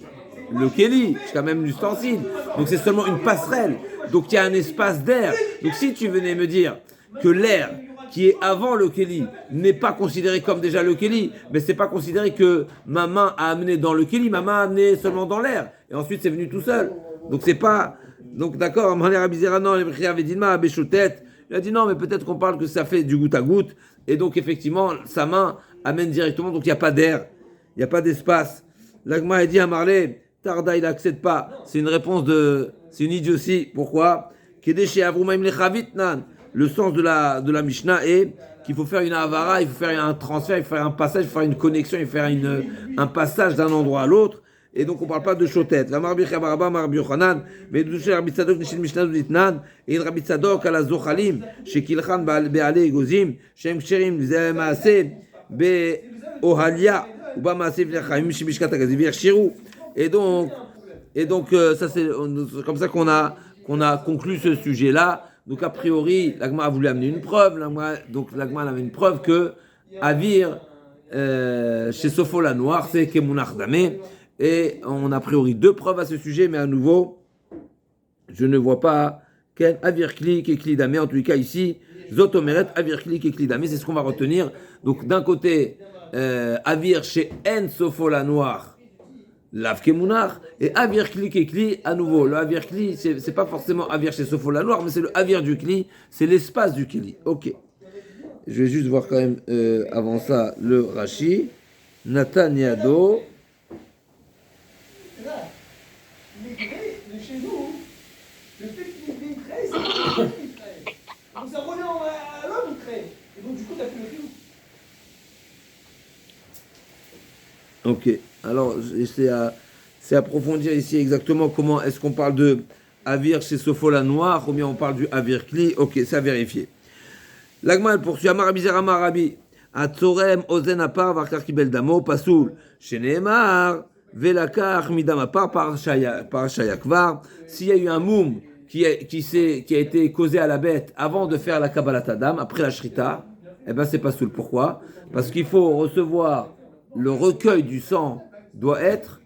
Kéli, jusqu'à même l'ustensile. Donc c'est seulement une passerelle. Donc il y a un espace d'air. Donc si tu venais me dire que l'air qui est avant le Kéli n'est pas considéré comme déjà le Kéli, mais c'est pas considéré que ma main a amené dans le Kéli, ma main a amené seulement dans l'air. Et ensuite c'est venu tout seul. Donc c'est pas... Donc d'accord, il a dit non, mais peut-être qu'on parle que ça fait du goutte à goutte. Et donc effectivement, sa main amène directement, donc il n'y a pas d'air, il n'y a pas d'espace. L'agma a dit à Marley, Tarda il n'accepte pas. C'est une réponse c'est une idiotie. Pourquoi? Le sens de la Mishnah est qu'il faut faire une avara, il faut faire un transfert, il faut faire un passage, il faut faire une connexion, il faut faire un passage d'un endroit à l'autre. Et donc on ne parle pas de chotet. La Marbi Chabaraba, Marbi Yochanan, mais de Rabbi Tzadok, Nishil Mishnah Zitnan, et Rabbi Tzadok à la Zochalim, chez Kilchan Be'ale Egozim, Shem Ksherim, Zeh Maase, Be'ohalia, ou Ba Maase V'lechaim, Shemishkat Agazivir Shirou. Et donc, ça c'est comme ça qu'on a conclu ce sujet-là. Donc a priori, l'Agma a voulu amener une preuve. L'Agma avait une preuve que Avir, chez Sofo la Noire, c'est Kemunach Damé. Et on a a priori deux preuves à ce sujet, mais à nouveau, je ne vois pas quel Avir Klik et Klidamé. En tout cas, ici, Zotomeret, Avir Klik et Klidamé, c'est ce qu'on va retenir. Donc, d'un côté, Avir chez En Sofo la Noire, Lav Kemunach, et Avir Klik et Kli, à nouveau. Le Avir Kli, c'est pas forcément Avir chez Sofo la Noire, mais c'est le Avir du Kli, c'est l'espace du Kli. Ok. Je vais juste voir quand même, avant ça, le Rashi. Nataniado. Chez nous, le fait qu'il y ait une craie, c'est pas une craie. Donc ça revient à l'homme, une craie. Et donc du coup, t'as plus le riou. Ok, alors c'est approfondir ici exactement comment est-ce qu'on parle de Avir chez Sofo la Noire, ou bien on parle du Avir Kli. Ok, c'est à vérifier. L'Agma elle poursuit Amar Rabbi Zera Amar Rabbi Atzorem Ozen Apar Vakar Kibel Damo Pasoul Sheneemar Velakar Midam Apar par Shayakvar. S'il y a eu un moum qui a été causé à la bête avant de faire la Kabbalat Adam, après la Shrita, eh ben c'est pas soul. Pourquoi? Parce qu'il faut recevoir le recueil du sang doit être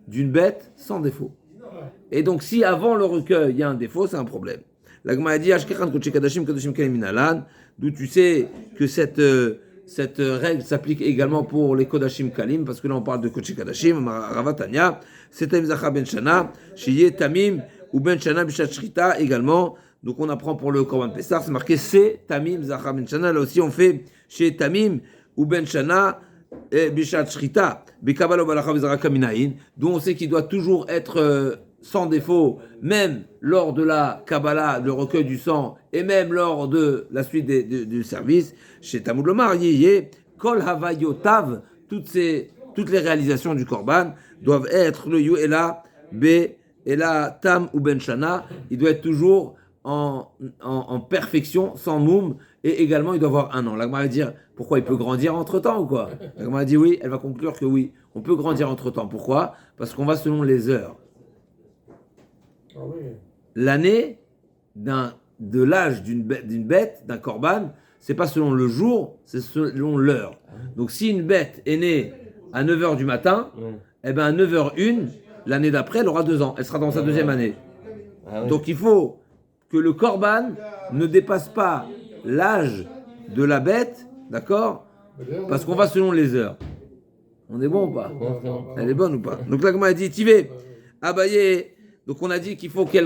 d'une bête sans défaut. Et donc si avant le recueil il y a un défaut, c'est un problème. La Gemara a dit d'où tu sais que cette règle s'applique également pour les Kodashim Kalim, parce que là on parle de Kodesh Kadashim, Ravatanya, c'est Tamim Zachar Ben Shana, Shiye Tamim ou Ben Shana Bishat Shrita également. Donc on apprend pour le Korban Pessah, c'est marqué c'est Tamim Zachar Ben Shana. Là aussi on fait chez Tamim ou Ben Shana et Bishat Shrita, Bekabalo Balacha Vizaraka Minayin, d'où on sait qu'il doit toujours être sans défaut, même lors de la Kabbalah, le recueil du sang, et même lors de la suite du service, chez Talmud Lomar, Yeye, Kol Havayotav, toutes les réalisations du Korban doivent être le Yuela, Ela Tam ou Ben Shana, il doit être toujours en perfection, sans moum, et également il doit avoir un an. La Gemara va dire, pourquoi il peut grandir entre-temps ou quoi? La Gemara dit oui, elle va conclure que oui, on peut grandir entre-temps. Pourquoi? Parce qu'on va selon les heures. Ah oui. L'année de l'âge d'une bête, d'un korban, c'est pas selon le jour, c'est selon l'heure. Donc si une bête est née à 9h du matin, eh ben à 9h01, l'année d'après, elle aura 2 ans. Elle sera dans sa deuxième année. Donc il faut que le korban ne dépasse pas l'âge de la bête, d'accord? Parce qu'on va selon les heures. On est bon ou pas? Elle est bonne ou pas? Donc là, comme on a dit, Tivé, Abaye. Donc on a dit qu'il faut que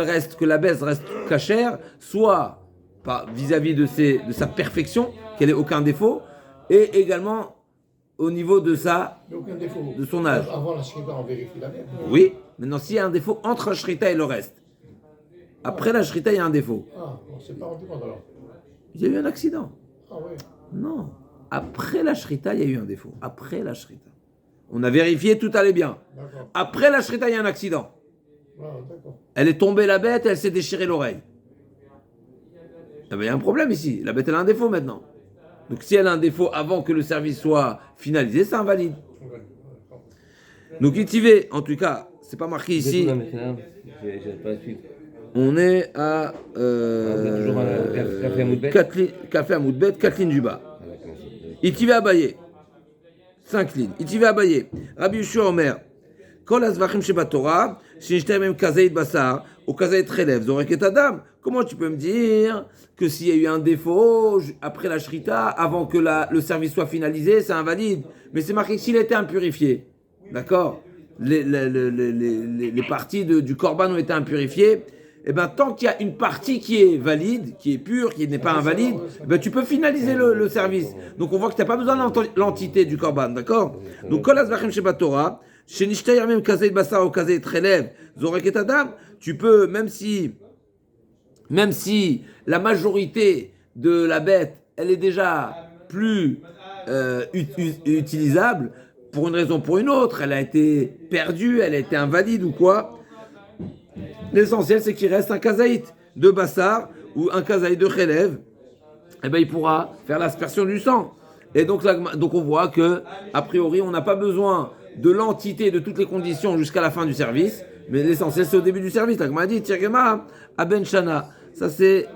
la bête reste cachère, soit vis-à-vis de sa perfection, qu'elle ait aucun défaut, et également au niveau de son âge. Avant la shrita, on vérifie la bête. Oui, maintenant s'il y a un défaut entre la shrita et le reste, après la shrita il y a un défaut. Ah, on ne s'est pas rendu compte alors. Il y a eu un accident. Ah oui. Non, après la shrita il y a eu un défaut. Après la shrita. On a vérifié, tout allait bien. D'accord. Après la shrita il y a un accident. Ah, d'accord. Elle est tombée la bête, elle s'est déchirée l'oreille. Il y a un problème ici. La bête elle a un défaut maintenant. Donc si elle a un défaut avant que le service soit finalisé, c'est invalide. Donc Itivé, en tout cas, c'est pas marqué ici. On est à Café Amoudbet, 4 lignes du bas. Itivé Abaye, 5 lignes. Itivé Abaye, Rabbi Yeshua Omer. Kol azvachim shebatorah, shinishtem même kazaït basar, ou kazaït relève, zorek et adam. Comment tu peux me dire que s'il y a eu un défaut après la shrita, avant que le service soit finalisé, c'est invalide? Mais c'est marqué que s'il était impurifié, d'accord? Les parties du korban ont été impurifiées. Et bien, tant qu'il y a une partie qui est valide, qui est pure, qui n'est pas invalide, ben, tu peux finaliser le service. Donc on voit que tu n'as pas besoin de l'entité du korban, d'accord? Donc kol azvachim shebatorah, shenishtem même kazaït basar ou kazaït relève, zorek et adam. Tu peux, même si la majorité de la bête, elle est déjà plus utilisable, pour une raison ou pour une autre, elle a été perdue, elle a été invalide ou quoi, l'essentiel c'est qu'il reste un kazaït de bassar ou un kazaït de relève, et ben il pourra faire l'aspersion du sang. Et donc on voit que, a priori, on n'a pas besoin de l'entité de toutes les conditions jusqu'à la fin du service, mais l'essentiel c'est au début du service. La Gemara dit Tirgema à Ben Shana. Ça c'est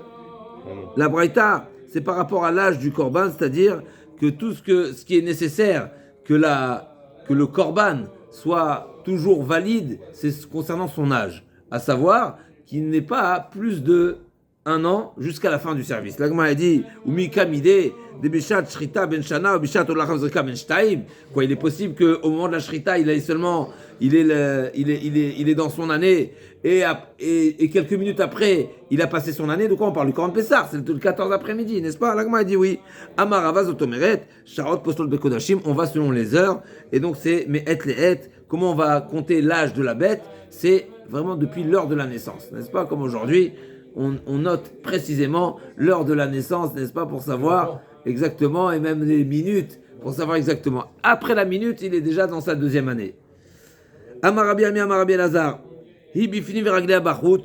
la Braïta, c'est par rapport à l'âge du korban, c'est-à-dire que tout ce qui est nécessaire que le korban soit toujours valide, c'est concernant son âge, à savoir qu'il n'est pas plus de 1 an jusqu'à la fin du service. La Gemara dit Umi kamide de bishat shrita ben shana ou bishat olachav zrika ben shtaim. Quoi, il est possible que au moment de la shrita, il est dans son année et quelques minutes après, il a passé son année. De quoi on parle? Du Korban Pessah, c'est le 14 après-midi, n'est-ce pas? La Gemara dit oui. Amar Ravaz otomeret sharot postol bekodashim. On va selon les heures et donc c'est mais et les et. Comment on va compter l'âge de la bête? C'est vraiment depuis l'heure de la naissance, n'est-ce pas? Comme aujourd'hui. On note précisément l'heure de la naissance, n'est-ce pas, pour savoir exactement, et même les minutes, pour savoir exactement. Après la minute, il est déjà dans sa deuxième année. Amarabi Ami Amarabi Elazar, hi bifni veraglea bachut,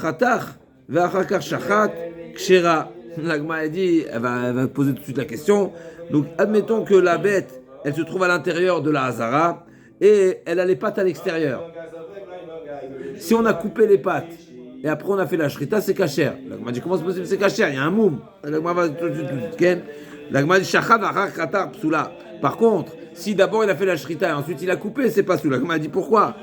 chatach, ve'achakar shachat, kshera. L'agma a dit, elle va poser tout de suite la question. Donc, admettons que la bête, elle se trouve à l'intérieur de la hazara, et elle a les pattes à l'extérieur. Si on a coupé les pattes, et après on a fait la shrita, c'est kasher. L'agma dit comment c'est possible, c'est kasher, il y a un moum. L'agma va tout de suite. L'agma dit shachad achar khatar psula. Par contre, si d'abord il a fait la shrita et ensuite il a coupé, c'est pas psoula. L'agma dit pourquoi?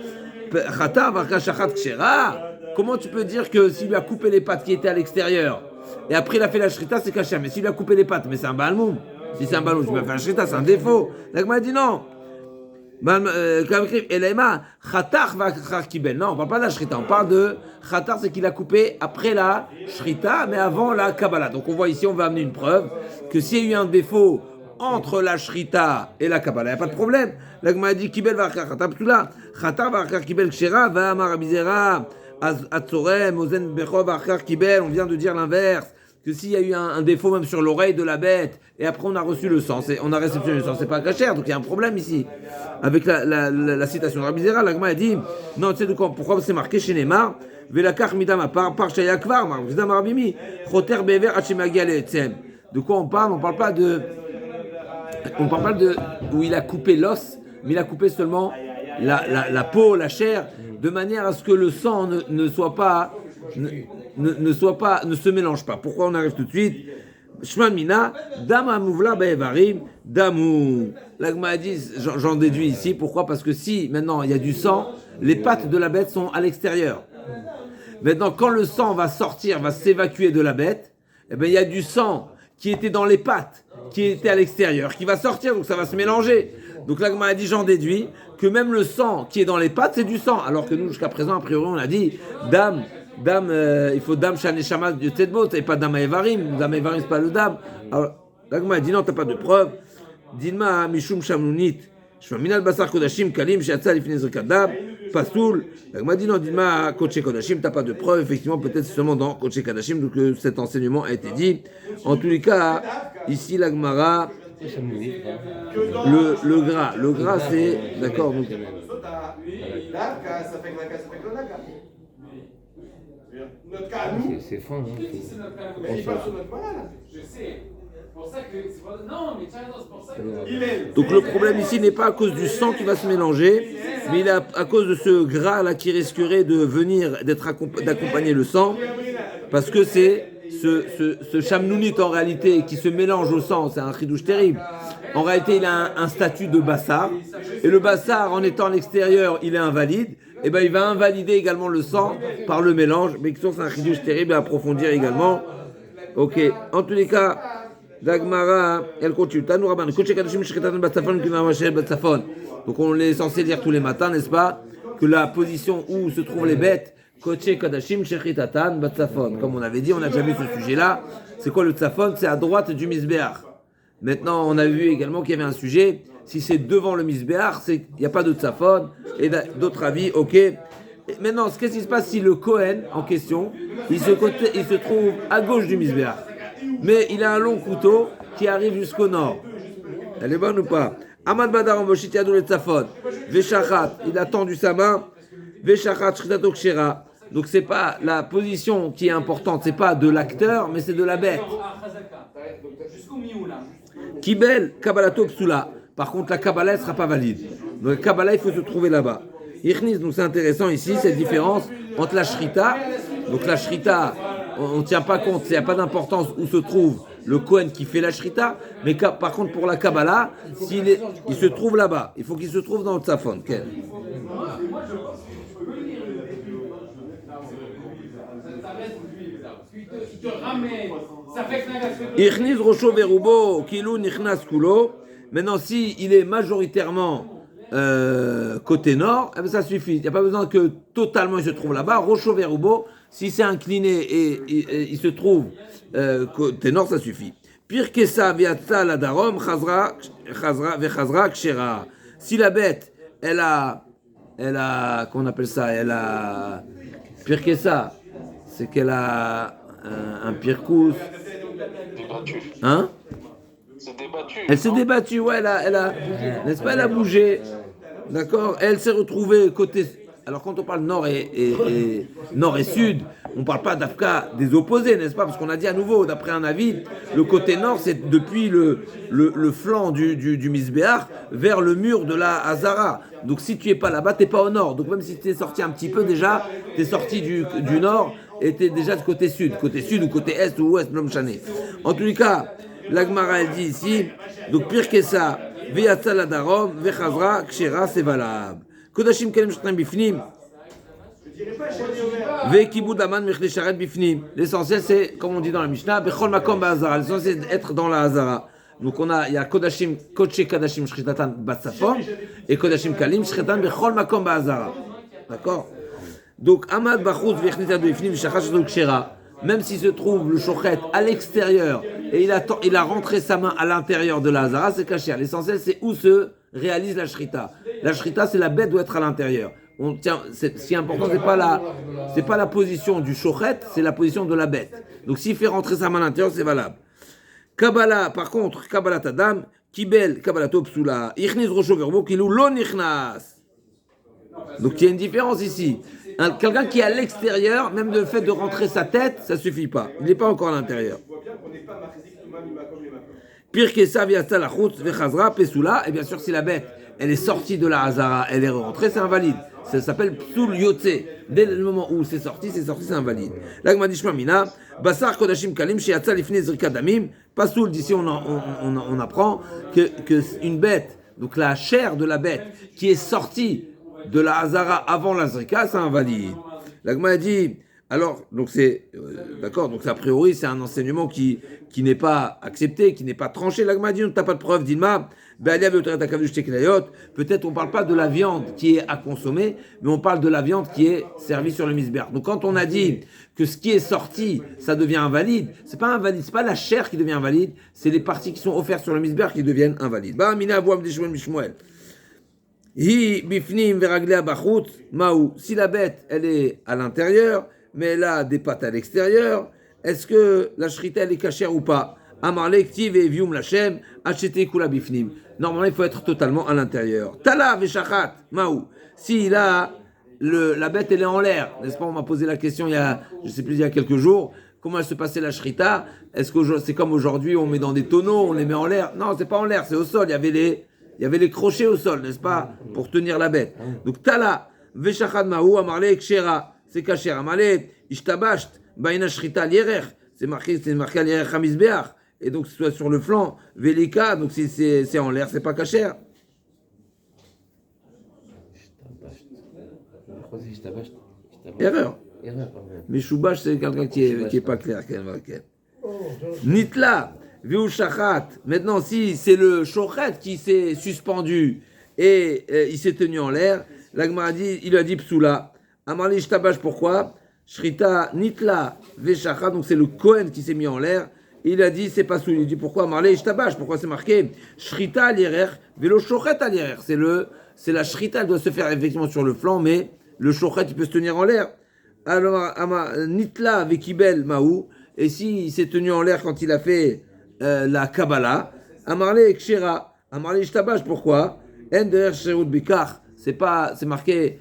Khatar vachar shachad kshera. Comment tu peux dire que s'il lui a coupé les pattes qui étaient à l'extérieur et après il a fait la shrita, c'est kasher, mais s'il lui a coupé les pattes, mais c'est un balmoum. Si c'est un ballon, tu vas faire la shrita, c'est un défaut. L'agma dit non. Elema, Khatar va kibel. Non, on parle pas de la shrita, on parle de Khatar, c'est qu'il a coupé après la shrita, mais avant la Kabbalah. Donc on voit ici, on va amener une preuve que s'il y a eu un défaut entre la shrita et la Kabbalah, il n'y a pas de problème. L'agma dit kibel va Khatar, là. Khatar va kibel kshera, va amar bizera, atzorem, ozen becho va kibel. On vient de dire l'inverse. Que s'il y a eu un défaut même sur l'oreille de la bête, et après on a reçu le sang, on a réceptionné le sang, c'est pas kasher, donc il y a un problème ici. Avec la citation de Rabbi Zera, l'agma a dit, non, tu sais de quoi, pourquoi c'est marqué chez Neymar, Velakach midama par Shayakvar, Marvizam Rabimi, Choter Bever Hachemagia Etsem. De quoi on parle? On parle pas de où il a coupé l'os, mais il a coupé seulement la peau, la chair, de manière à ce que le sang ne soit pas. Ne se mélange pas. Pourquoi on arrive tout de suite? Shman mina, dama mouvla be'evarim, damou. L'agma a dit, j'en déduis ici. Pourquoi? Parce que si maintenant il y a du sang, les pattes de la bête sont à l'extérieur. Maintenant, quand le sang va sortir, va s'évacuer de la bête, eh bien il y a du sang qui était dans les pattes, qui était à l'extérieur, qui va sortir, donc ça va se mélanger. Donc l'agma a dit, j'en déduis que même le sang qui est dans les pattes, c'est du sang. Alors que nous, jusqu'à présent, a priori, on a dit, il faut dam shaneshama de Tzedbot, et pas dam evarim. Dam evarim, c'est pas le dam. Alors, l'agma a dit non, t'as pas de preuve. Dilma mishum shamnunit. Shmaminal basar kodashim kalim sheatza lifnei zrikadam. Pasoul. L'agma a dit non, Dilma kodesh kodashim, t'as pas de preuve. Effectivement, peut-être seulement dans kodesh kodashim, donc cet enseignement a été dit. En tous les cas, ici, l'agmara, le gras, c'est. D'accord, donc. Notre cas, nous, C'est fin, hein. mais il va sur notre malade. Je sais. C'est pour ça que. Non, mais tiens, c'est pour ça que. Il est. Donc le problème ici n'est pas à cause du sang qui va se mélanger, mais il est à cause de ce gras là qui risquerait de venir, d'accompagner le sang, parce que c'est ce chamnounit en réalité qui se mélange au sang, c'est un chidouche terrible. En réalité, il a un statut de bassar, et le bassar, en étant à l'extérieur, il est invalide, et ben il va invalider également le sang par le mélange, mais c'est un chidouche terrible à approfondir également. Ok, en tous les cas, Dagmara, elle continue. Donc on est censé dire tous les matins, n'est-ce pas, que la position où se trouvent les bêtes, comme on avait dit, on a déjà vu ce sujet-là. C'est quoi le tzafon? C'est à droite du misbéach. Maintenant, on a vu également qu'il y avait un sujet. Si c'est devant le misbéach, il n'y a pas de tzafon. Et d'autres avis, ok. Et maintenant, qu'est-ce qui se passe si le Kohen en question, il se trouve à gauche du misbéach, mais il a un long couteau qui arrive jusqu'au nord? Elle est bonne ou pas? Amad Badar Moshit Yadou le tzafon. Veshachat, il a tendu sa main. Veshachat Shritato Kshera. Donc c'est pas la position qui est importante, c'est pas de l'acteur, mais c'est de la bête. Jusqu'au milieu là. Kibel Kabbalato Psula. Par contre, la Kabbalah ne sera pas valide. Donc la Kabbalah, il faut se trouver là-bas. Ichnis, donc c'est intéressant ici, cette différence entre la Shrita. Donc la Shrita, on ne tient pas compte, il n'y a pas d'importance où se trouve le Kohen qui fait la Shrita. Mais par contre, pour la Kabbalah, il se trouve là-bas. Il faut qu'il se trouve dans le Tzafon. Okay. Ichnis Rocho Verubo, Kilou Nichnas Kulo. Maintenant, si il est majoritairement côté nord, eh bien, ça suffit. Il n'y a pas besoin que totalement il se trouve là-bas. Rocho Verubo, si c'est incliné et il se trouve côté nord, ça suffit. Pire que ça, Viatza la Darom, Chazra, Kshera. Si la bête, elle a, comment on appelle ça? Elle a, pire que ça, c'est qu'elle a un pirkous. Débattu. Hein? C'est débattu. Elle s'est débattue, ouais, n'est-ce pas, elle a bougé. D'accord? Elle s'est retrouvée côté. Alors quand on parle nord et sud, on ne parle pas d'Afka des opposés, n'est-ce pas? Parce qu'on a dit à nouveau, d'après un avis, le côté nord, c'est depuis le flanc du Misbéach vers le mur de la Hazara. Donc si tu n'es pas là-bas, tu n'es pas au nord. Donc même si tu es sorti un petit peu déjà, tu es sorti du nord, était déjà du côté sud ou côté est ou ouest, l'homme chané. En tous les cas, la Gemara elle dit ici, donc pire que ça, Veyatsa la darom, Vechazra, Kshera, c'est valable. Kodashim kalim shatan bifnim. Vekibud aman mechle sharet bifnim. L'essentiel c'est, comme on dit dans la Mishnah, Bechol makom ba'azara. L'essentiel c'est d'être dans la hazara. Donc il y a Kodashim, Kodesh Kadashim Shritatan Batsafon et Kodashim Kalim Shritan Bechol Makom Ba'azara. D'accord? Donc Amad Bachuz Vechnita Doifnim Shachash Kshera, même s'il se trouve le shochet à l'extérieur et il a rentré sa main à l'intérieur de la Hazara, c'est caché. L'essentiel c'est où se réalise la Shrita. La Shrita c'est la bête doit être à l'intérieur. Ce qui est important c'est pas la position du shochet, c'est la position de la bête. Donc s'il fait rentrer sa main à l'intérieur, c'est valable. Kabbalah, par contre, Kabbalah Tadam, Kibel, Kabbalah Topsula, Ichniz Rocho Verbo, Kilou, Lo Nichnas. Donc il y a une différence ici. Quelqu'un qui est à l'extérieur, même le fait de rentrer sa tête, ça suffit pas. Il n'est pas encore à l'intérieur. Pire que ça, Viasta la Chutz, Vechazra, Pesula, et bien sûr, si la bête, elle est sortie de la Hazara, elle est rentrée, c'est invalide. Ça s'appelle Psul Yotze. Dès le moment où c'est sorti, c'est invalide. L'Agmadishma Mina, Basar Kodashim Kalim, Shiatza Lifne Zrika Damim, Pasoul, d'ici on apprend que une bête, donc la chair de la bête, qui est sortie de la Hazara avant la Zrika, c'est invalide. L'Agma dit, alors, donc c'est, d'accord, donc a priori c'est un enseignement qui n'est pas accepté, qui n'est pas tranché. L'Agma dit, on n'a pas de preuve, Dilma. Peut-être on ne parle pas de la viande qui est à consommer, mais on parle de la viande qui est servie sur le misbéach. Donc quand on a dit que ce qui est sorti, ça devient invalide, c'est pas la chair qui devient invalide, c'est les parties qui sont offertes sur le misbéach qui deviennent invalides. Si la bête, elle est à l'intérieur, mais elle a des pattes à l'extérieur, est-ce que la shrita elle est cachère ou pas? Normalement, il faut être totalement à l'intérieur. Tala veshachat, maou. Si là, la bête, elle est en l'air, n'est-ce pas? On m'a posé la question il y a quelques jours. Comment elle se passait la shrita? Est-ce que c'est comme aujourd'hui, on met dans des tonneaux, on les met en l'air? Non, c'est pas en l'air, c'est au sol. Il y avait les crochets au sol, n'est-ce pas? Pour tenir la bête. Donc, tala veshachat, maou, amarle kshera. C'est kasher. Amarle ishtabasht, baina shrita lierer. C'est marqué à l'ierech hamizbeach. Et donc, soit sur le flanc, Velika, donc si c'est en l'air, c'est pas cachère. Erreur. Mais Choubash, c'est quelqu'un qui est pas clair. Nitla, Viu Shachat. Maintenant, si c'est le shochet qui s'est suspendu et il s'est tenu en l'air, l'Agmara dit, il a dit Psula. Amarli Shtabash, pourquoi? Shrita, Nitla, Veshachat, donc c'est le Kohen qui s'est mis en l'air. Il a dit, c'est pas sous. Il dit, pourquoi Marley Ishtabash? Pourquoi c'est marqué Shrita al-yerer, velo shochet al-yerer? C'est la shrita, elle doit se faire effectivement sur le flanc, mais le shochet, il peut se tenir en l'air. Alors, Nitla vekibel maou, et s'il s'est tenu en l'air quand il a fait la Kabbalah, Amarle Kshera, Amarle Ishtabash, pourquoi En der Sherut Bikar, c'est marqué,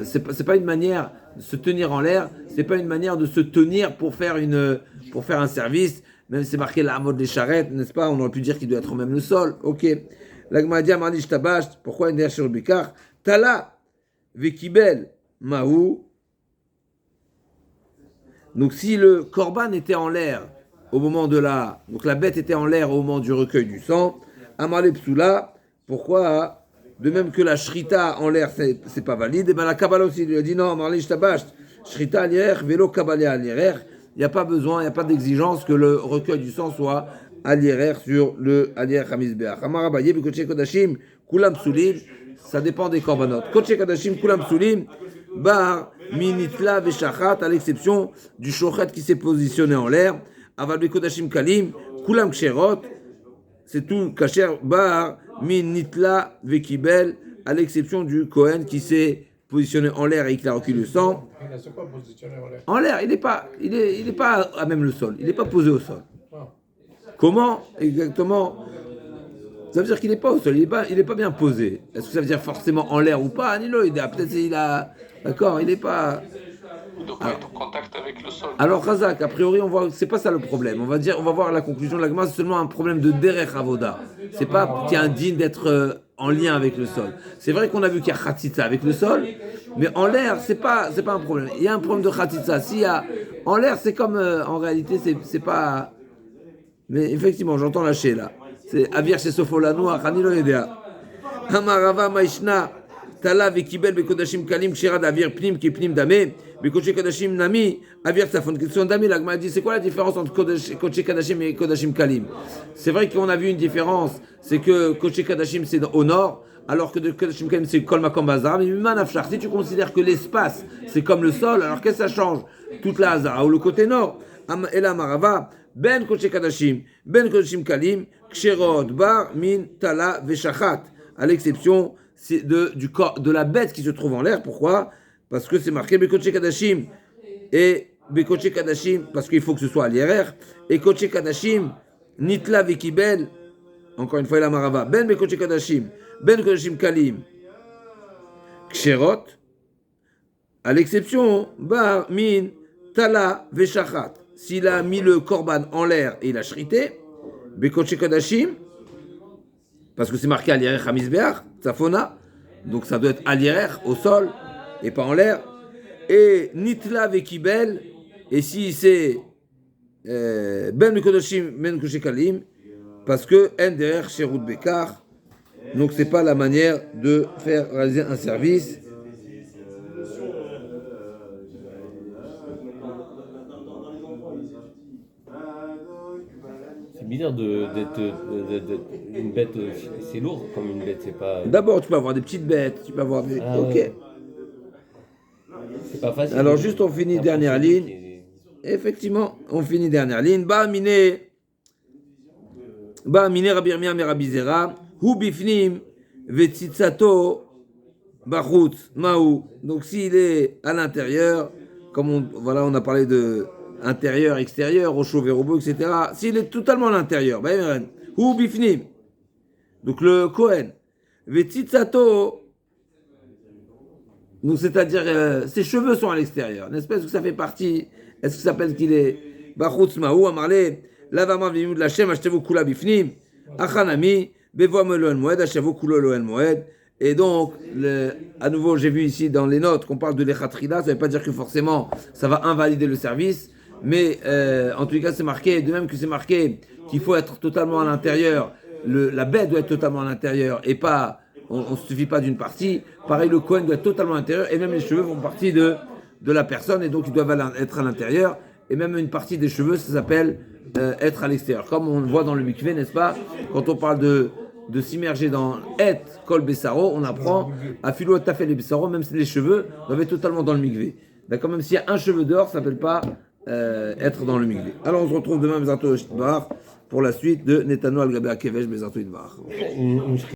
c'est pas une manière de se tenir en l'air, c'est pas une manière de se tenir pour faire un service, même si c'est marqué la mode des charrettes, n'est-ce pas? On aurait pu dire qu'il doit être même le sol. Ok. L'agma dit Marli Shtabash, pourquoi En der Sherut Bikar Tala vekibel maou. Donc si le korban était en l'air au moment donc la bête était en l'air au moment du recueil du sang, Amarle Psula, pourquoi? De même que la shrita en l'air c'est pas valide, et bien la Kabbalah aussi lui a dit non, Amarle Shtabash, shrita al-yerer, vélo Kabbalah al-yerer, il n'y a pas besoin, il n'y a pas d'exigence que le recueil du sang soit al-yerer sur le al-yerer hamizbeach. Amar Abaye, Kodesh Kodashim, Kulam Psulim, ça dépend des korbanot. Kodesh Kodashim, Kulam Psulim, Bar, Minitla, Veshachat, à l'exception du shochet qui s'est positionné en l'air. Aval Bekodashim Kalim, Kulam Ksherot, c'est tout kasher, Bar, Minitla, Vekibel, à l'exception du Kohen qui s'est positionné en l'air et qui a reculé le sang. C'est quoi positionné en l'air? En l'air, il n'est pas à même le sol, il n'est pas posé au sol. Comment exactement? Ça veut dire qu'il n'est pas au sol, il n'est pas bien posé. Est-ce que ça veut dire forcément en l'air ou pas? Peut-être d'accord, il n'est pas. Donc, il est en contact avec le sol. Alors, Razak, a priori, on voit, c'est pas ça le problème. On va voir la conclusion de la Gemara, c'est seulement un problème de derech avoda. C'est pas qu'il y a un digne d'être en lien avec le sol. C'est vrai qu'on a vu qu'il y a khatitsa avec le sol, mais en l'air, c'est pas un problème. Il y a un problème de khatitsa. S'il y a en l'air, c'est comme en réalité, c'est pas. Mais effectivement, j'entends lâcher là. C'est Avir chez Sofolano, Achanilo Yedea. Amarava Maishna, Tala Vekibel Bekodashim Kalim, Kshira d'Avir Pnim, qui Pnim Damé, Bekoché Kodashim Nami, Avir Safon, Kitson Dami. La Gemara dit c'est quoi la différence entre Koché Kadashim et Kodashim Kalim? C'est vrai qu'on a vu une différence, c'est que Koché Kadashim c'est au nord, alors que de Kodashim Kalim c'est Kol Makom Bazar. Mais Manafshar, si tu considères que l'espace c'est comme le sol, alors qu'est-ce que ça change? Toute la Hazara ou le côté nord. Ela Marava. Ben Koché Kadashim, Ben Kodashim Kalim, Ksherot Bar Min Tala Veshachat, à l'exception du corps, de la bête qui se trouve en l'air. Pourquoi? Parce que c'est marqué Bekoché Kadashim et Bekoché Kadashim, parce qu'il faut que ce soit à l'IRR, et Koché Kadashim, Nitla Vekibel, encore une fois la Marava, Ben Bekoché Kadashim, Ben Kodashim Kalim, Ksherot, à l'exception Bar Min Tala Veshachat. S'il a mis le korban en l'air et il a shrité, Bekoché Kodashim, parce que c'est marqué à l'IRR Hamizbeach, Tsafona, donc ça doit être à l'IRR, au sol, et pas en l'air, et Nitla Vekibel, et si c'est Ben Kodashim, Ben Koché Kalim, parce que NDR Sherut Bekar, donc c'est pas la manière de faire réaliser un service. C'est bizarre d'être une bête, c'est lourd comme une bête, c'est pas. D'abord, tu peux avoir des petites bêtes, tu peux avoir des. Ah, ok. ouais. C'est pas facile. Alors, juste on finit dernière ligne. Effectivement, on finit dernière ligne. Ba'amine Rabbi Yirmiyah Rabbi Zera, hu bifnim vetzitzato bachutz maou. Donc, s'il est à l'intérieur, comme on a parlé de intérieur, extérieur, au chaud, au beau, etc. S'il est totalement à l'intérieur, hu bifnim. Donc le Kohen, vetzitzato, donc c'est-à-dire ses cheveux sont à l'extérieur. N'est-ce pas? Est-ce que ça fait partie? Est-ce que ça s'appelle qu'il est bachutz maou amarle lavama v'limud l'Hashem ashtevu kula bifnim achanami bevo meloel moed ashtevu kulo loel moed. Et donc, à nouveau, j'ai vu ici dans les notes qu'on parle de l'echatrila. Ça ne veut pas dire que forcément ça va invalider le service. Mais en tout cas, c'est marqué, de même que c'est marqué qu'il faut être totalement à l'intérieur, la bête doit être totalement à l'intérieur et pas, on ne suffit pas d'une partie. Pareil, le Kohen doit être totalement à l'intérieur et même les cheveux font partie de la personne et donc ils doivent être à l'intérieur. Et même une partie des cheveux, ça s'appelle être à l'extérieur. Comme on le voit dans le mikvé, n'est-ce pas? Quand on parle de s'immerger dans Et Kol Bessaro, on apprend à Philo Tafel et Bessaro, même si les cheveux doivent être totalement dans le mikvé. D'accord? Même s'il y a un cheveu dehors, ça ne s'appelle pas être dans le mikvé. Alors on se retrouve demain Bezato Idbar pour la suite de Netano Al Gabé Akevesh Bezato Idbar.